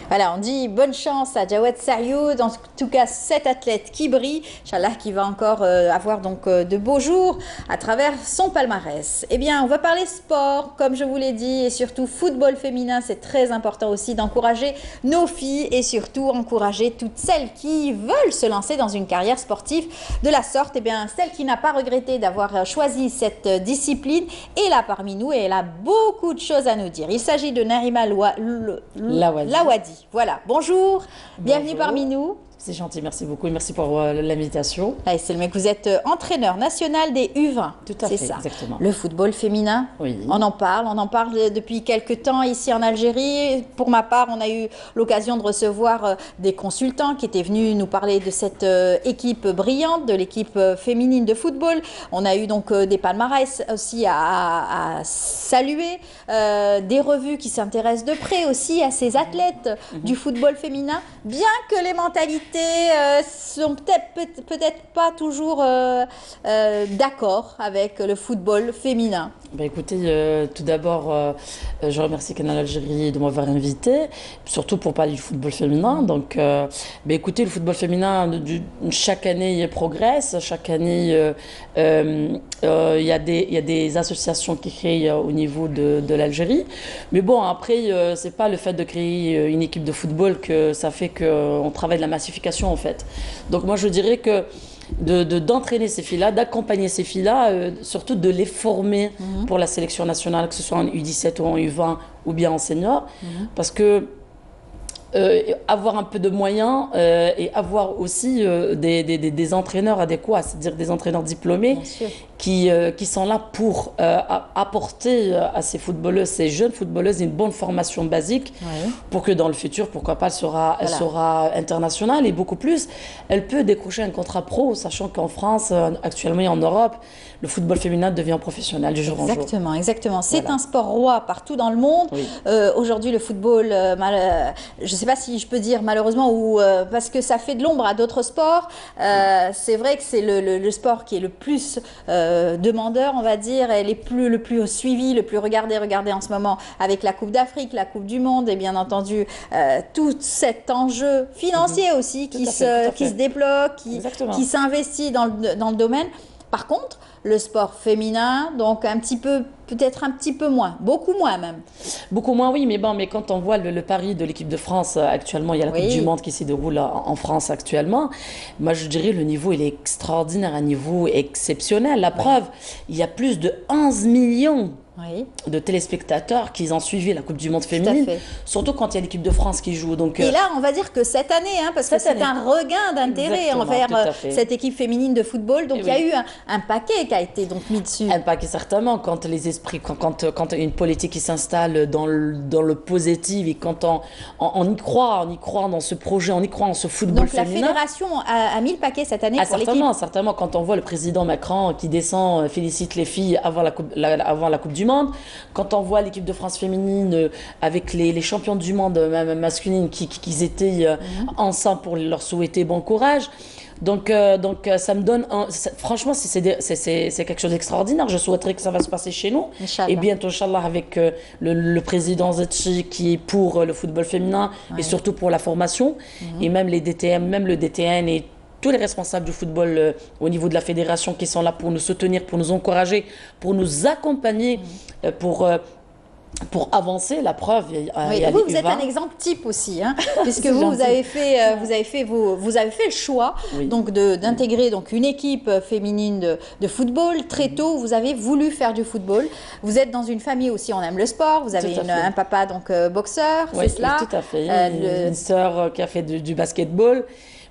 [SPEAKER 1] Voilà, on dit bonne chance à Jawed Serioud, en tout cas cet athlète qui brille, Inch'Allah qui va encore avoir donc de beaux jours à travers son palmarès. Eh bien, on va parler sport, comme je vous l'ai dit, et surtout football féminin, c'est très important aussi d'encourager nos filles et surtout encourager toutes celles qui veulent se lancer dans une carrière sportive de la sorte. Eh bien, celle qui n'a pas regretté d'avoir choisi cette discipline est là parmi nous et elle a beaucoup de choses à nous dire. Il s'agit de Narima Lawadi. Voilà, bonjour, bienvenue parmi nous.
[SPEAKER 23] C'est gentil, merci beaucoup et merci pour l'invitation.
[SPEAKER 1] Selmek, vous êtes entraîneur national des U20.
[SPEAKER 23] Tout à fait,
[SPEAKER 1] ça.
[SPEAKER 23] Exactement.
[SPEAKER 1] Le football féminin,
[SPEAKER 23] oui.
[SPEAKER 1] On en parle depuis quelques temps ici en Algérie. Pour ma part, on a eu l'occasion de recevoir des consultants qui étaient venus nous parler de cette équipe brillante, de l'équipe féminine de football. On a eu donc des palmarès aussi à saluer, des revues qui s'intéressent de près aussi à ces athlètes du football féminin, bien que les mentalités invités sont peut-être pas toujours d'accord avec le football féminin.
[SPEAKER 23] Écoutez, tout d'abord, je remercie Canal Algérie de m'avoir invité, surtout pour parler du football féminin. Donc, écoutez, le football féminin, chaque année, il progresse. Chaque année, il y a des associations qui créent au niveau de l'Algérie. Mais bon, après, c'est pas le fait de créer une équipe de football que ça fait qu'on travaille de la massification, en fait. Donc, moi, je dirais que d'entraîner ces filles-là, d'accompagner ces filles-là, surtout de les former pour la sélection nationale, que ce soit en U17 ou en U20 ou bien en senior, parce que avoir un peu de moyens et avoir aussi des entraîneurs adéquats, c'est-à-dire des entraîneurs diplômés qui sont là pour apporter à ces footballeuses, ces jeunes footballeuses, une bonne formation basique pour que dans le futur, pourquoi pas, elle sera internationale et beaucoup plus. Elle peut décrocher un contrat pro, sachant qu'en France, actuellement et en Europe, le football féminin devient professionnel du jour en jour.
[SPEAKER 1] Exactement. C'est un sport roi partout dans le monde. Aujourd'hui, le football, je ne sais pas si je peux dire malheureusement, ou parce que ça fait de l'ombre à d'autres sports. C'est vrai que c'est le sport qui est le plus demandeur, on va dire, et le plus suivi, le plus regardé en ce moment avec la Coupe d'Afrique, la Coupe du Monde et bien entendu tout cet enjeu financier aussi qui se débloque, qui s'investit dans le domaine. Par contre, le sport féminin, donc peut-être un petit peu moins, beaucoup moins même.
[SPEAKER 23] Beaucoup moins, oui, mais quand on voit le pari de l'équipe de France actuellement, il y a la Coupe du Monde qui se déroule en France actuellement, moi je dirais le niveau il est extraordinaire, un niveau exceptionnel. La preuve, il y a plus de 11 millions de téléspectateurs qui ont suivi la Coupe du Monde féminine, surtout quand il y a l'équipe de France qui joue. Donc,
[SPEAKER 1] et là, on va dire que cette année, parce que c'est un regain d'intérêt envers cette équipe féminine de football, donc il y a eu un paquet qui a été donc mis dessus.
[SPEAKER 23] Un paquet certainement, quand les esprits, quand une politique qui s'installe dans le positif et quand on y croit dans ce projet, on y croit en ce football féminin.
[SPEAKER 1] Donc la fédération a mis le paquet cette année pour l'équipe.
[SPEAKER 23] Certainement, quand on voit le président Macron qui descend, félicite les filles avant la Coupe du Monde, quand on voit l'équipe de France féminine avec les champions du monde masculines qui étaient ensemble pour leur souhaiter bon courage. Donc ça me donne franchement c'est quelque chose d'extraordinaire. Je souhaiterais que ça va se passer chez nous et bientôt Inch'Allah avec le président Zetchi qui est pour le football féminin et surtout pour la formation et même les DTM, même le DTN et tous les responsables du football au niveau de la fédération qui sont là pour nous soutenir, pour nous encourager, pour nous accompagner, pour avancer. La preuve,
[SPEAKER 1] vous êtes un exemple type aussi, puisque vous avez fait le choix donc d'intégrer donc une équipe féminine de football très tôt. Vous avez voulu faire du football. Vous êtes dans une famille aussi, on aime le sport. Vous avez un papa donc boxeur, c'est cela.
[SPEAKER 23] Oui, tout à fait. Une sœur qui a fait du basketball.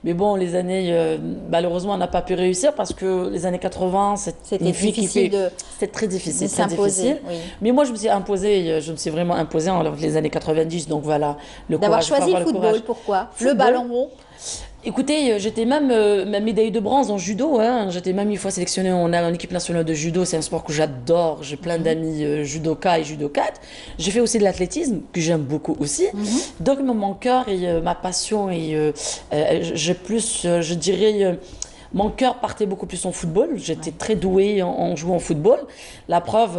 [SPEAKER 23] Mais bon, les années, malheureusement, on n'a pas pu réussir parce que les années 80, c'était difficile. C'était très difficile. Mais moi, je me suis imposée, vraiment imposée en les années 90. Donc voilà, le courage.
[SPEAKER 1] D'avoir choisi le football, pourquoi? Le ballon rond.
[SPEAKER 23] Écoutez, j'étais même ma médaille de bronze en judo. J'étais même une fois sélectionnée en équipe nationale de judo. C'est un sport que j'adore. J'ai plein d'amis judoka et judokates. J'ai fait aussi de l'athlétisme, que j'aime beaucoup aussi. Donc mon cœur et ma passion, et j'ai plus, je dirais... Mon cœur partait beaucoup plus en football. J'étais très douée en jouant au football. La preuve,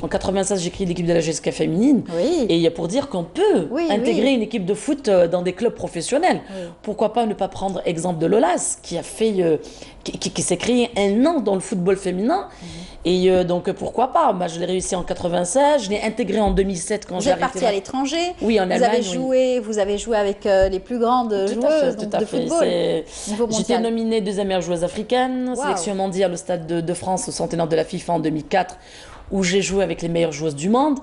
[SPEAKER 23] en 96, j'ai créé l'équipe de la GSK féminine. Et pour dire qu'on peut intégrer une équipe de foot dans des clubs professionnels. Pourquoi pas ne pas prendre exemple de l'OLAS, qui a fait, qui s'est créé un an dans le football féminin. Et donc pourquoi pas? Je l'ai réussi en 96. Je l'ai intégré en 2007 quand j'ai arrêté.
[SPEAKER 1] Vous êtes parti à l'étranger.
[SPEAKER 23] Oui, en Allemagne.
[SPEAKER 1] Vous avez joué avec les plus grandes joueuses de football.
[SPEAKER 23] J'étais nominée deuxième meilleure joueuse africaine, sélection mondiale au Stade de France au centenaire de la FIFA en 2004, où j'ai joué avec les meilleures joueuses du monde,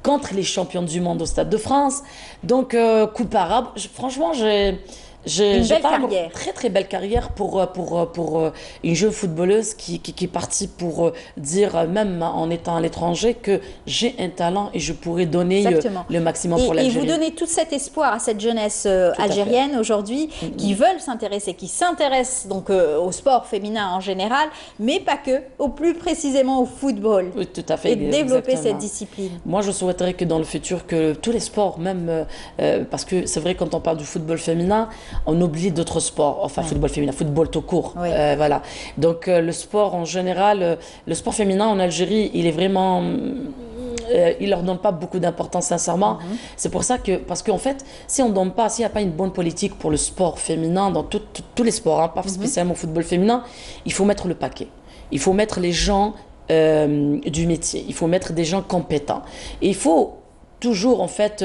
[SPEAKER 23] contre les championnes du monde au Stade de France. Donc, coupe arabe, franchement, j'ai
[SPEAKER 1] une belle carrière.
[SPEAKER 23] Très très belle carrière pour une jeune footballeuse qui est partie pour dire, même en étant à l'étranger, que j'ai un talent et je pourrais donner le maximum pour l'Algérie.
[SPEAKER 1] Et vous donnez tout cet espoir à cette jeunesse algérienne aujourd'hui qui veulent s'intéresser, qui s'intéressent donc au sport féminin en général, mais pas que, au plus précisément au football.
[SPEAKER 23] Oui, tout à fait.
[SPEAKER 1] Et développer cette discipline.
[SPEAKER 23] Moi, je souhaiterais que dans le futur, que tous les sports, même parce que c'est vrai quand on parle du football féminin, on oublie d'autres sports, enfin football féminin, football tout court. Voilà. Donc le sport en général, le sport féminin en Algérie, il est vraiment... il leur donne pas beaucoup d'importance sincèrement. C'est pour ça que, parce qu'en fait, si on donne pas, s'il n'y a pas une bonne politique pour le sport féminin, dans tous les sports, hein, pas spécialement football féminin, il faut mettre le paquet. Il faut mettre les gens du métier, il faut mettre des gens compétents. Et il faut toujours en fait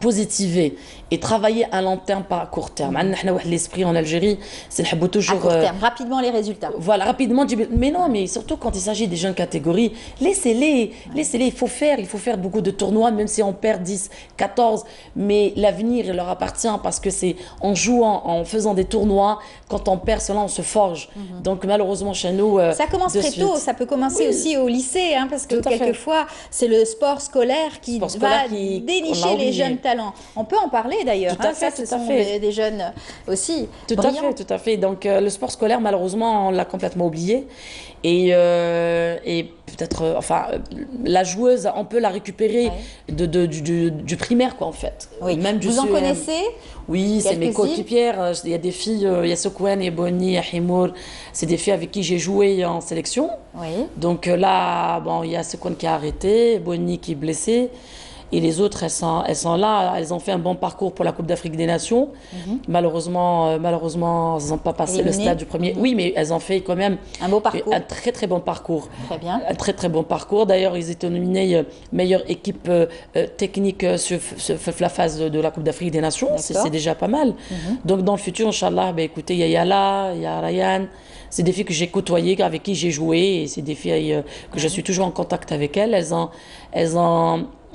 [SPEAKER 23] positiver et travailler à long terme pas à court terme. L'esprit en Algérie, c'est toujours...
[SPEAKER 1] À court terme, rapidement les résultats.
[SPEAKER 23] Voilà, rapidement. Mais non, mais surtout quand il s'agit des jeunes catégories, laissez-les, il faut faire beaucoup de tournois, même si on perd 10, 14, mais l'avenir, il leur appartient parce que c'est en jouant, en faisant des tournois, quand on perd cela, on se forge. Donc malheureusement chez nous...
[SPEAKER 1] ça commence très tôt, ça peut commencer aussi au lycée, hein, parce que quelquefois, c'est le sport scolaire qui va dénicher les jeunes talents. On peut en parler d'ailleurs, ce sont des jeunes aussi brillants.
[SPEAKER 23] Tout à fait. Donc le sport scolaire, malheureusement, on l'a complètement oublié. Et peut-être, la joueuse, on peut la récupérer du primaire, quoi, en fait.
[SPEAKER 1] Oui.
[SPEAKER 23] Même
[SPEAKER 1] Vous en connaissez?
[SPEAKER 23] Oui, c'est mes coéquipières. Il y a des filles, il y a Sokwen, il y a Boni, il y a Himour. C'est des filles avec qui j'ai joué en sélection.
[SPEAKER 1] Oui.
[SPEAKER 23] Donc là, bon, il y a Sokwen qui a arrêté, Boni qui est blessée. Et les autres, elles sont là, elles ont fait un bon parcours pour la Coupe d'Afrique des Nations. Malheureusement, elles n'ont pas passé le stade du premier. Oui, mais elles ont fait quand même
[SPEAKER 1] un beau parcours.
[SPEAKER 23] Un très très bon parcours.
[SPEAKER 1] Très bien.
[SPEAKER 23] Un très très bon parcours. D'ailleurs, ils étaient nominés meilleure équipe technique sur la phase de la Coupe d'Afrique des Nations. C'est déjà pas mal. Donc dans le futur, Inch'Allah, écoutez, il y a Yala, il y a Ryan. C'est des filles que j'ai côtoyées, avec qui j'ai joué. Et c'est des filles que je suis toujours en contact avec elles.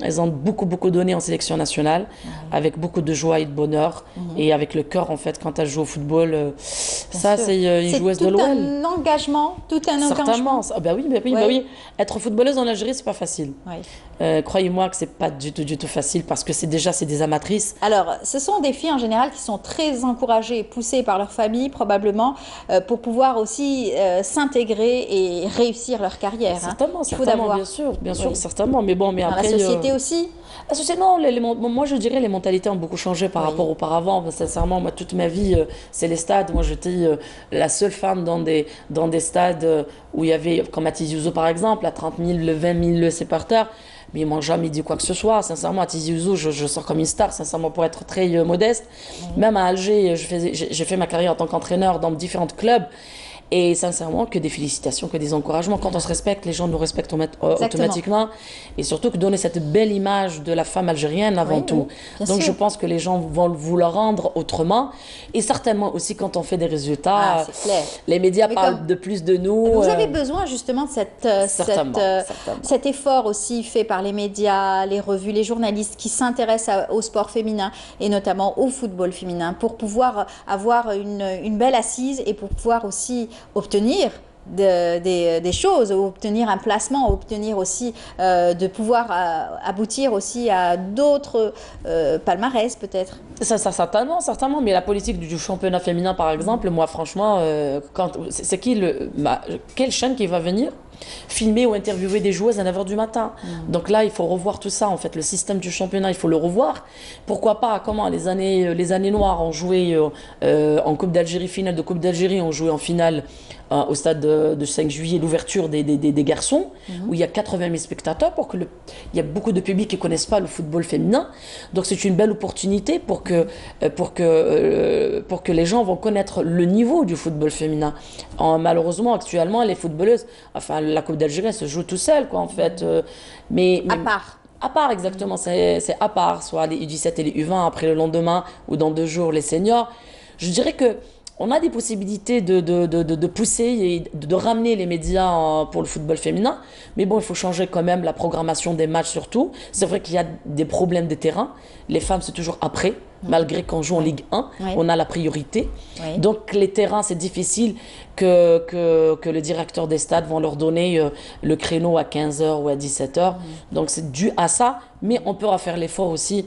[SPEAKER 23] Elles ont beaucoup donné en sélection nationale, avec beaucoup de joie et de bonheur, et avec le cœur, en fait, quand elles jouent au football. Ça, c'est une joueuse de l'OL.
[SPEAKER 1] C'est tout un engagement,
[SPEAKER 23] Certainement. Oui. Être footballeuse en Algérie, c'est pas facile. Croyez-moi que c'est pas du tout facile, parce que c'est des amatrices.
[SPEAKER 1] Alors, ce sont des filles en général qui sont très encouragées, poussées par leur famille, probablement, pour pouvoir aussi s'intégrer et réussir leur carrière.
[SPEAKER 23] Certainement, bien sûr, certainement. Mais bon, après...
[SPEAKER 1] La société aussi.
[SPEAKER 23] La société, non, moi je dirais les mentalités ont beaucoup changé par rapport auparavant. Sincèrement, moi toute ma vie, c'est les stades. Moi j'étais la seule femme dans des stades où il y avait, comme à Tizi Ouzou par exemple, à 30 000, 20 000 supporters. Mais ils m'ont jamais dit quoi que ce soit. Sincèrement, à Tizi Ouzou, je sors comme une star, sincèrement, pour être très modeste. Même à Alger, j'ai fait ma carrière en tant qu'entraîneur dans différents clubs. Et sincèrement, que des félicitations, que des encouragements. Quand on se respecte, les gens nous respectent automatiquement. Et surtout que donner cette belle image de la femme algérienne avant tout. Donc je pense que les gens vont vouloir rendre autrement. Et certainement aussi quand on fait des résultats, les médias parlent de plus de nous.
[SPEAKER 1] Vous avez besoin justement de cet effort aussi fait par les médias, les revues, les journalistes qui s'intéressent au sport féminin et notamment au football féminin pour pouvoir avoir une belle assise et pour pouvoir aussi obtenir des choses, obtenir un placement, obtenir aussi de pouvoir aboutir aussi à d'autres palmarès peut-être.
[SPEAKER 23] Ça, certainement, mais la politique du championnat féminin par exemple, moi franchement, c'est quelle chaîne qui va venir filmer ou interviewer des joueuses à 9h du matin. Donc là, il faut revoir tout ça, en fait. Le système du championnat, il faut le revoir. Pourquoi pas, les années noires ont joué en Coupe d'Algérie, finale de Coupe d'Algérie, ont joué en finale au stade de 5 juillet, l'ouverture des garçons, où il y a 80 000 spectateurs, il y a beaucoup de publics qui ne connaissent pas le football féminin. Donc c'est une belle opportunité pour que les gens vont connaître le niveau du football féminin. Malheureusement, actuellement, les footballeuses, la Coupe d'Algérie se joue tout seul, quoi, en fait. À part, exactement. C'est à part, soit les U17 et les U20, après le lendemain, ou dans 2 jours, les seniors. Je dirais que on a des possibilités de pousser et de ramener les médias pour le football féminin. Mais bon, il faut changer quand même la programmation des matchs surtout. C'est vrai qu'il y a des problèmes de terrain. Les femmes, c'est toujours après. Malgré qu'on joue en Ligue 1, on a la priorité. Donc les terrains, c'est difficile que le directeur des stades vont leur donner le créneau à 15h ou à 17h. Donc c'est dû à ça. Mais on peut faire l'effort aussi,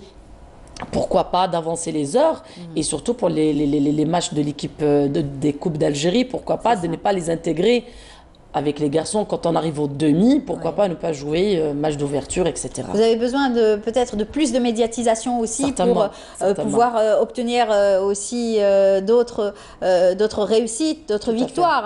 [SPEAKER 23] pourquoi pas, d'avancer les heures. Et surtout pour les matchs de l'équipe des Coupes d'Algérie, pourquoi pas de ne pas les intégrer avec les garçons. Quand on arrive au demi, pourquoi pas ne pas jouer match d'ouverture, etc.
[SPEAKER 1] Vous avez besoin peut-être de plus de médiatisation aussi
[SPEAKER 23] Certainement,
[SPEAKER 1] pour pouvoir obtenir aussi d'autres réussites, d'autres victoires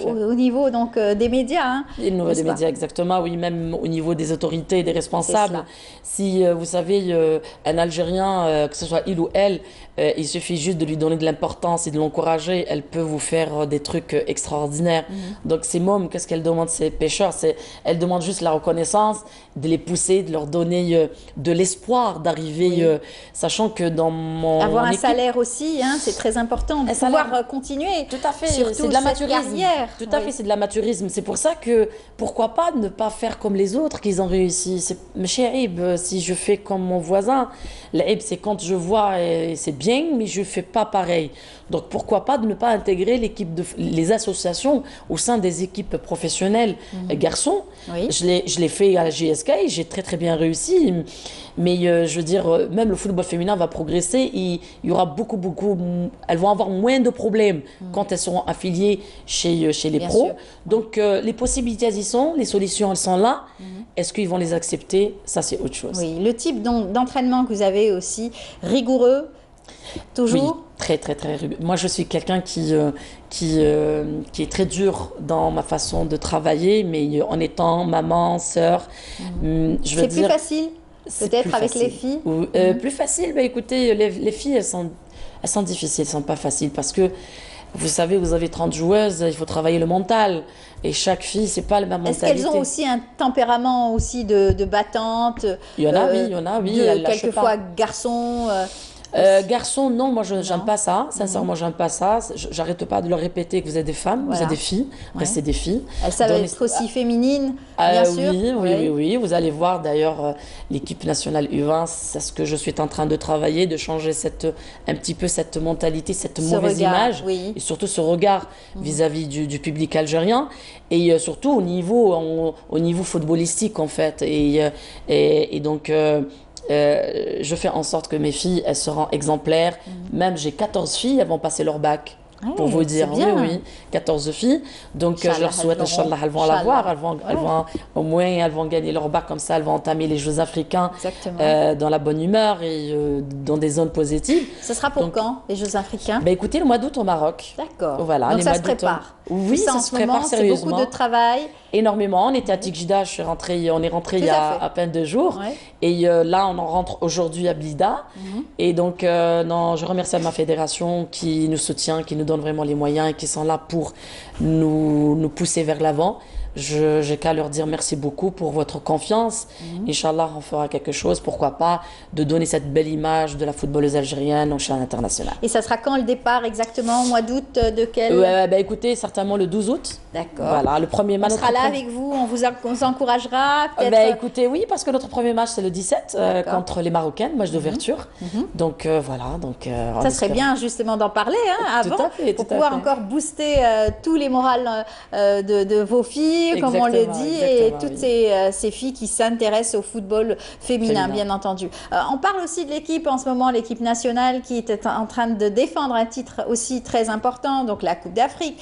[SPEAKER 1] au niveau donc, des médias. Hein,
[SPEAKER 23] et au niveau des médias, exactement, oui, même au niveau des autorités, des responsables. Si vous savez, un Algérien, que ce soit il ou elle, il suffit juste de lui donner de l'importance et de l'encourager, elle peut vous faire des trucs extraordinaires. Donc ces mômes, qu'est-ce qu'elles demandent, ces pêcheurs? Elles demandent juste la reconnaissance, de les pousser, de leur donner de l'espoir d'arriver, sachant que dans mon
[SPEAKER 1] avoir un
[SPEAKER 23] équipe,
[SPEAKER 1] salaire aussi, hein, c'est très important, de pouvoir continuer.
[SPEAKER 23] Tout à fait,
[SPEAKER 1] surtout
[SPEAKER 23] c'est de l'amateurisme.
[SPEAKER 1] Carrière.
[SPEAKER 23] Tout à fait, c'est de l'amateurisme. C'est pour ça que pourquoi pas ne pas faire comme les autres qu'ils ont réussi. Si je fais comme mon voisin, l'aib c'est quand je vois et c'est bien, mais je fais pas pareil. Donc pourquoi pas de ne pas intégrer les associations au sein des équipes professionnelles garçons. Je l'ai fait à la JSK, j'ai très très bien réussi. Mais je veux dire, même le football féminin va progresser. Il y aura elles vont avoir moins de problèmes quand elles seront affiliées chez les
[SPEAKER 1] Bien
[SPEAKER 23] pros.
[SPEAKER 1] sûr.
[SPEAKER 23] Donc les possibilités elles y sont, les solutions elles sont là. Est-ce qu'ils vont les accepter? Ça c'est autre chose.
[SPEAKER 1] Oui, le type d'entraînement que vous avez aussi, rigoureux, toujours.
[SPEAKER 23] Oui, très très très rigoureux. Moi je suis quelqu'un qui est très dur dans ma façon de travailler, mais en étant maman, sœur,
[SPEAKER 1] c'est plus facile peut-être avec les filles.
[SPEAKER 23] Plus facile, écoutez, les filles elles sont difficiles, elles sont pas faciles parce que vous savez, vous avez 30 joueuses, il faut travailler le mental. Et chaque fille, c'est pas la même mentalité.
[SPEAKER 1] Est-ce qu'elles ont aussi un tempérament aussi de battante?
[SPEAKER 23] Il y en a, oui.
[SPEAKER 1] Quelquefois garçons.
[SPEAKER 23] Garçons, non, moi je n'aime pas ça. Sincèrement, j'aime pas ça. J'arrête pas de leur répéter que vous êtes des femmes, vous êtes des filles. Restez des filles.
[SPEAKER 1] Elles savent être aussi féminines, bien sûr.
[SPEAKER 23] Oui. Vous allez voir d'ailleurs l'équipe nationale U20, c'est ce que je suis en train de travailler, de changer un petit peu cette mentalité, cette mauvaise image, et surtout ce regard vis-à-vis du public algérien, et surtout au niveau footballistique en fait. Et donc je fais en sorte que mes filles, elles seront exemplaires. Même j'ai 14 filles, elles vont passer leur bac. Pour vous dire, oui, 14 filles. Donc je leur souhaite, Inch'Allah, elles vont l'avoir. Au moins, elles vont gagner leur bac, comme ça, elles vont entamer les Jeux africains dans la bonne humeur et dans des zones positives.
[SPEAKER 1] Ce sera pour quand, les Jeux africains?
[SPEAKER 23] Écoutez, le mois d'août au Maroc.
[SPEAKER 1] D'accord.
[SPEAKER 23] Voilà,
[SPEAKER 1] donc ça se prépare.
[SPEAKER 23] Oui, ça se prépare sérieusement.
[SPEAKER 1] C'est beaucoup de travail.
[SPEAKER 23] Énormément. On était à Tikjida, on est rentré il y a à peine 2 jours. Et là, on en rentre aujourd'hui à Blida. Et donc, je remercie ma fédération qui nous soutient, qui nous donne vraiment les moyens et qui sont là pour nous pousser vers l'avant. J'ai qu'à leur dire merci beaucoup pour votre confiance. Inch'Allah, on fera quelque chose, pourquoi pas, de donner cette belle image de la footballeuse algérienne au champ international.
[SPEAKER 1] Et ça sera quand le départ exactement? Au mois d'août de quel?
[SPEAKER 23] Écoutez, certainement le 12 août.
[SPEAKER 1] D'accord.
[SPEAKER 23] Voilà, le premier match.
[SPEAKER 1] On sera là avec vous, on vous encouragera
[SPEAKER 23] écoutez, oui, parce que notre premier match c'est le 17 contre les Marocaines, match d'ouverture. Donc voilà.
[SPEAKER 1] Ça serait bien justement d'en parler avant, pour pouvoir encore booster tous les morales de vos filles. Comme on le dit, et toutes ces filles qui s'intéressent au football féminin, bien entendu. On parle aussi de l'équipe en ce moment, l'équipe nationale qui est en train de défendre un titre aussi très important, donc la Coupe d'Afrique.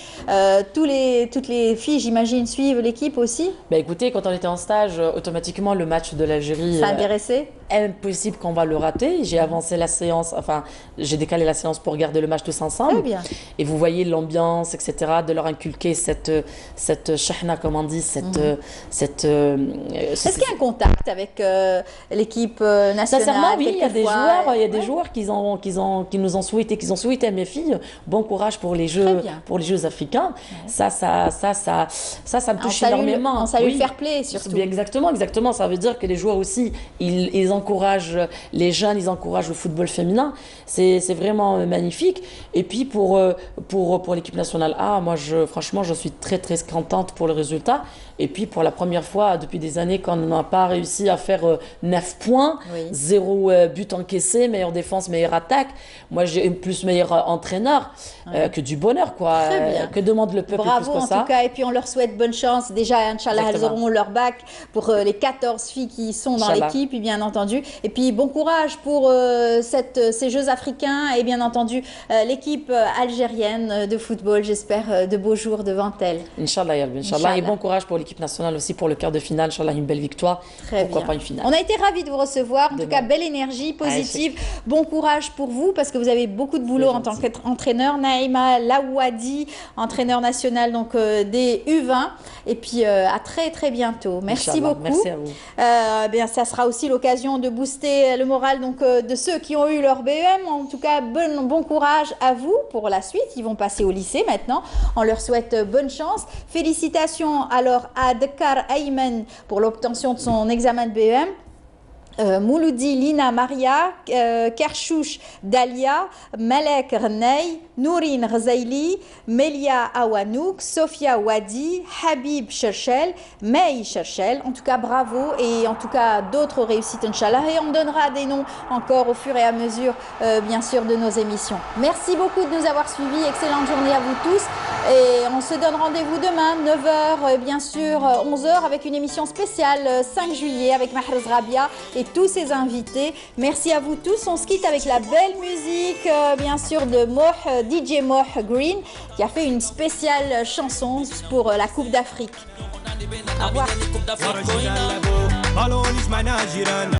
[SPEAKER 1] Toutes les filles, j'imagine, suivent l'équipe aussi?
[SPEAKER 23] Écoutez, quand on était en stage, automatiquement le match de l'Algérie...
[SPEAKER 1] Ça a intéressé?
[SPEAKER 23] Impossible qu'on va le rater. J'ai avancé la séance, j'ai décalé la séance pour regarder le match tous ensemble.
[SPEAKER 1] Très bien.
[SPEAKER 23] Et vous voyez l'ambiance, etc., de leur inculquer cette shahna, comme on dit, Est-ce
[SPEAKER 1] qu'il y a un contact avec l'équipe nationale?
[SPEAKER 23] Sincèrement, oui, il y a des joueurs qui nous ont souhaité à mes filles bon courage pour les Jeux africains. Ça me touche énormément.
[SPEAKER 1] On salue le fair play surtout.
[SPEAKER 23] Exactement. Ça veut dire que les joueurs aussi, ils encouragent les jeunes, ils encouragent le football féminin. C'est vraiment magnifique. Et puis pour l'équipe nationale A, moi franchement, je suis très très contente pour le résultat. Et puis pour la première fois depuis des années qu'on n'a pas réussi à faire 9 points, 0 but encaissé, meilleure défense, meilleure attaque. Moi j'ai plus meilleur entraîneur que du bonheur, quoi. Que demande le peuple?
[SPEAKER 1] Bravo
[SPEAKER 23] plus que ça.
[SPEAKER 1] en tout cas, et puis on leur souhaite bonne chance. Déjà, Inch'Allah, elles auront leur bac pour les 14 filles qui sont dans l'équipe, et bien entendu entendu. Et puis bon courage pour ces Jeux africains et bien entendu l'équipe algérienne de football. J'espère de beaux jours devant elle.
[SPEAKER 23] Inch'Allah, Yalbi, Inch'Allah. Et bon courage pour l'équipe nationale aussi pour le quart de finale. Inch'Allah, une belle victoire.
[SPEAKER 1] Très
[SPEAKER 23] Pourquoi
[SPEAKER 1] bien.
[SPEAKER 23] pas une finale.
[SPEAKER 1] On a été ravis de vous recevoir. En tout cas, belle énergie positive. Bon courage pour vous parce que vous avez beaucoup de boulot en tant qu'entraîneur. Naïma Laouadi, entraîneur national donc, des U20. Et puis à très bientôt. Merci beaucoup.
[SPEAKER 23] Merci à vous.
[SPEAKER 1] Bien, ça sera aussi l'occasion de booster le moral donc, de ceux qui ont eu leur BEM. En tout cas, bon courage à vous pour la suite. Ils vont passer au lycée maintenant. On leur souhaite bonne chance. Félicitations alors à Dakar Ayman pour l'obtention de son examen de BEM. Mouloudi Lina Maria, Kerchouch Dalia, Malek Renei, Nourine Rezaili, Melia Awanouk, Sofia Wadi, Habib Cherchel, Mei Cherchel. En tout cas, bravo et en tout cas d'autres réussites, Inch'Allah. Et on donnera des noms encore au fur et à mesure, bien sûr, de nos émissions. Merci beaucoup de nous avoir suivis. Excellente journée à vous tous. Et on se donne rendez-vous demain, 9h, bien sûr, 11h, avec une émission spéciale 5 juillet avec Mahrez Rabia et tous ses invités. Merci à vous tous. On se quitte avec la belle musique, bien sûr, de DJ Moh Green, qui a fait une spéciale chanson pour la Coupe d'Afrique. Au revoir.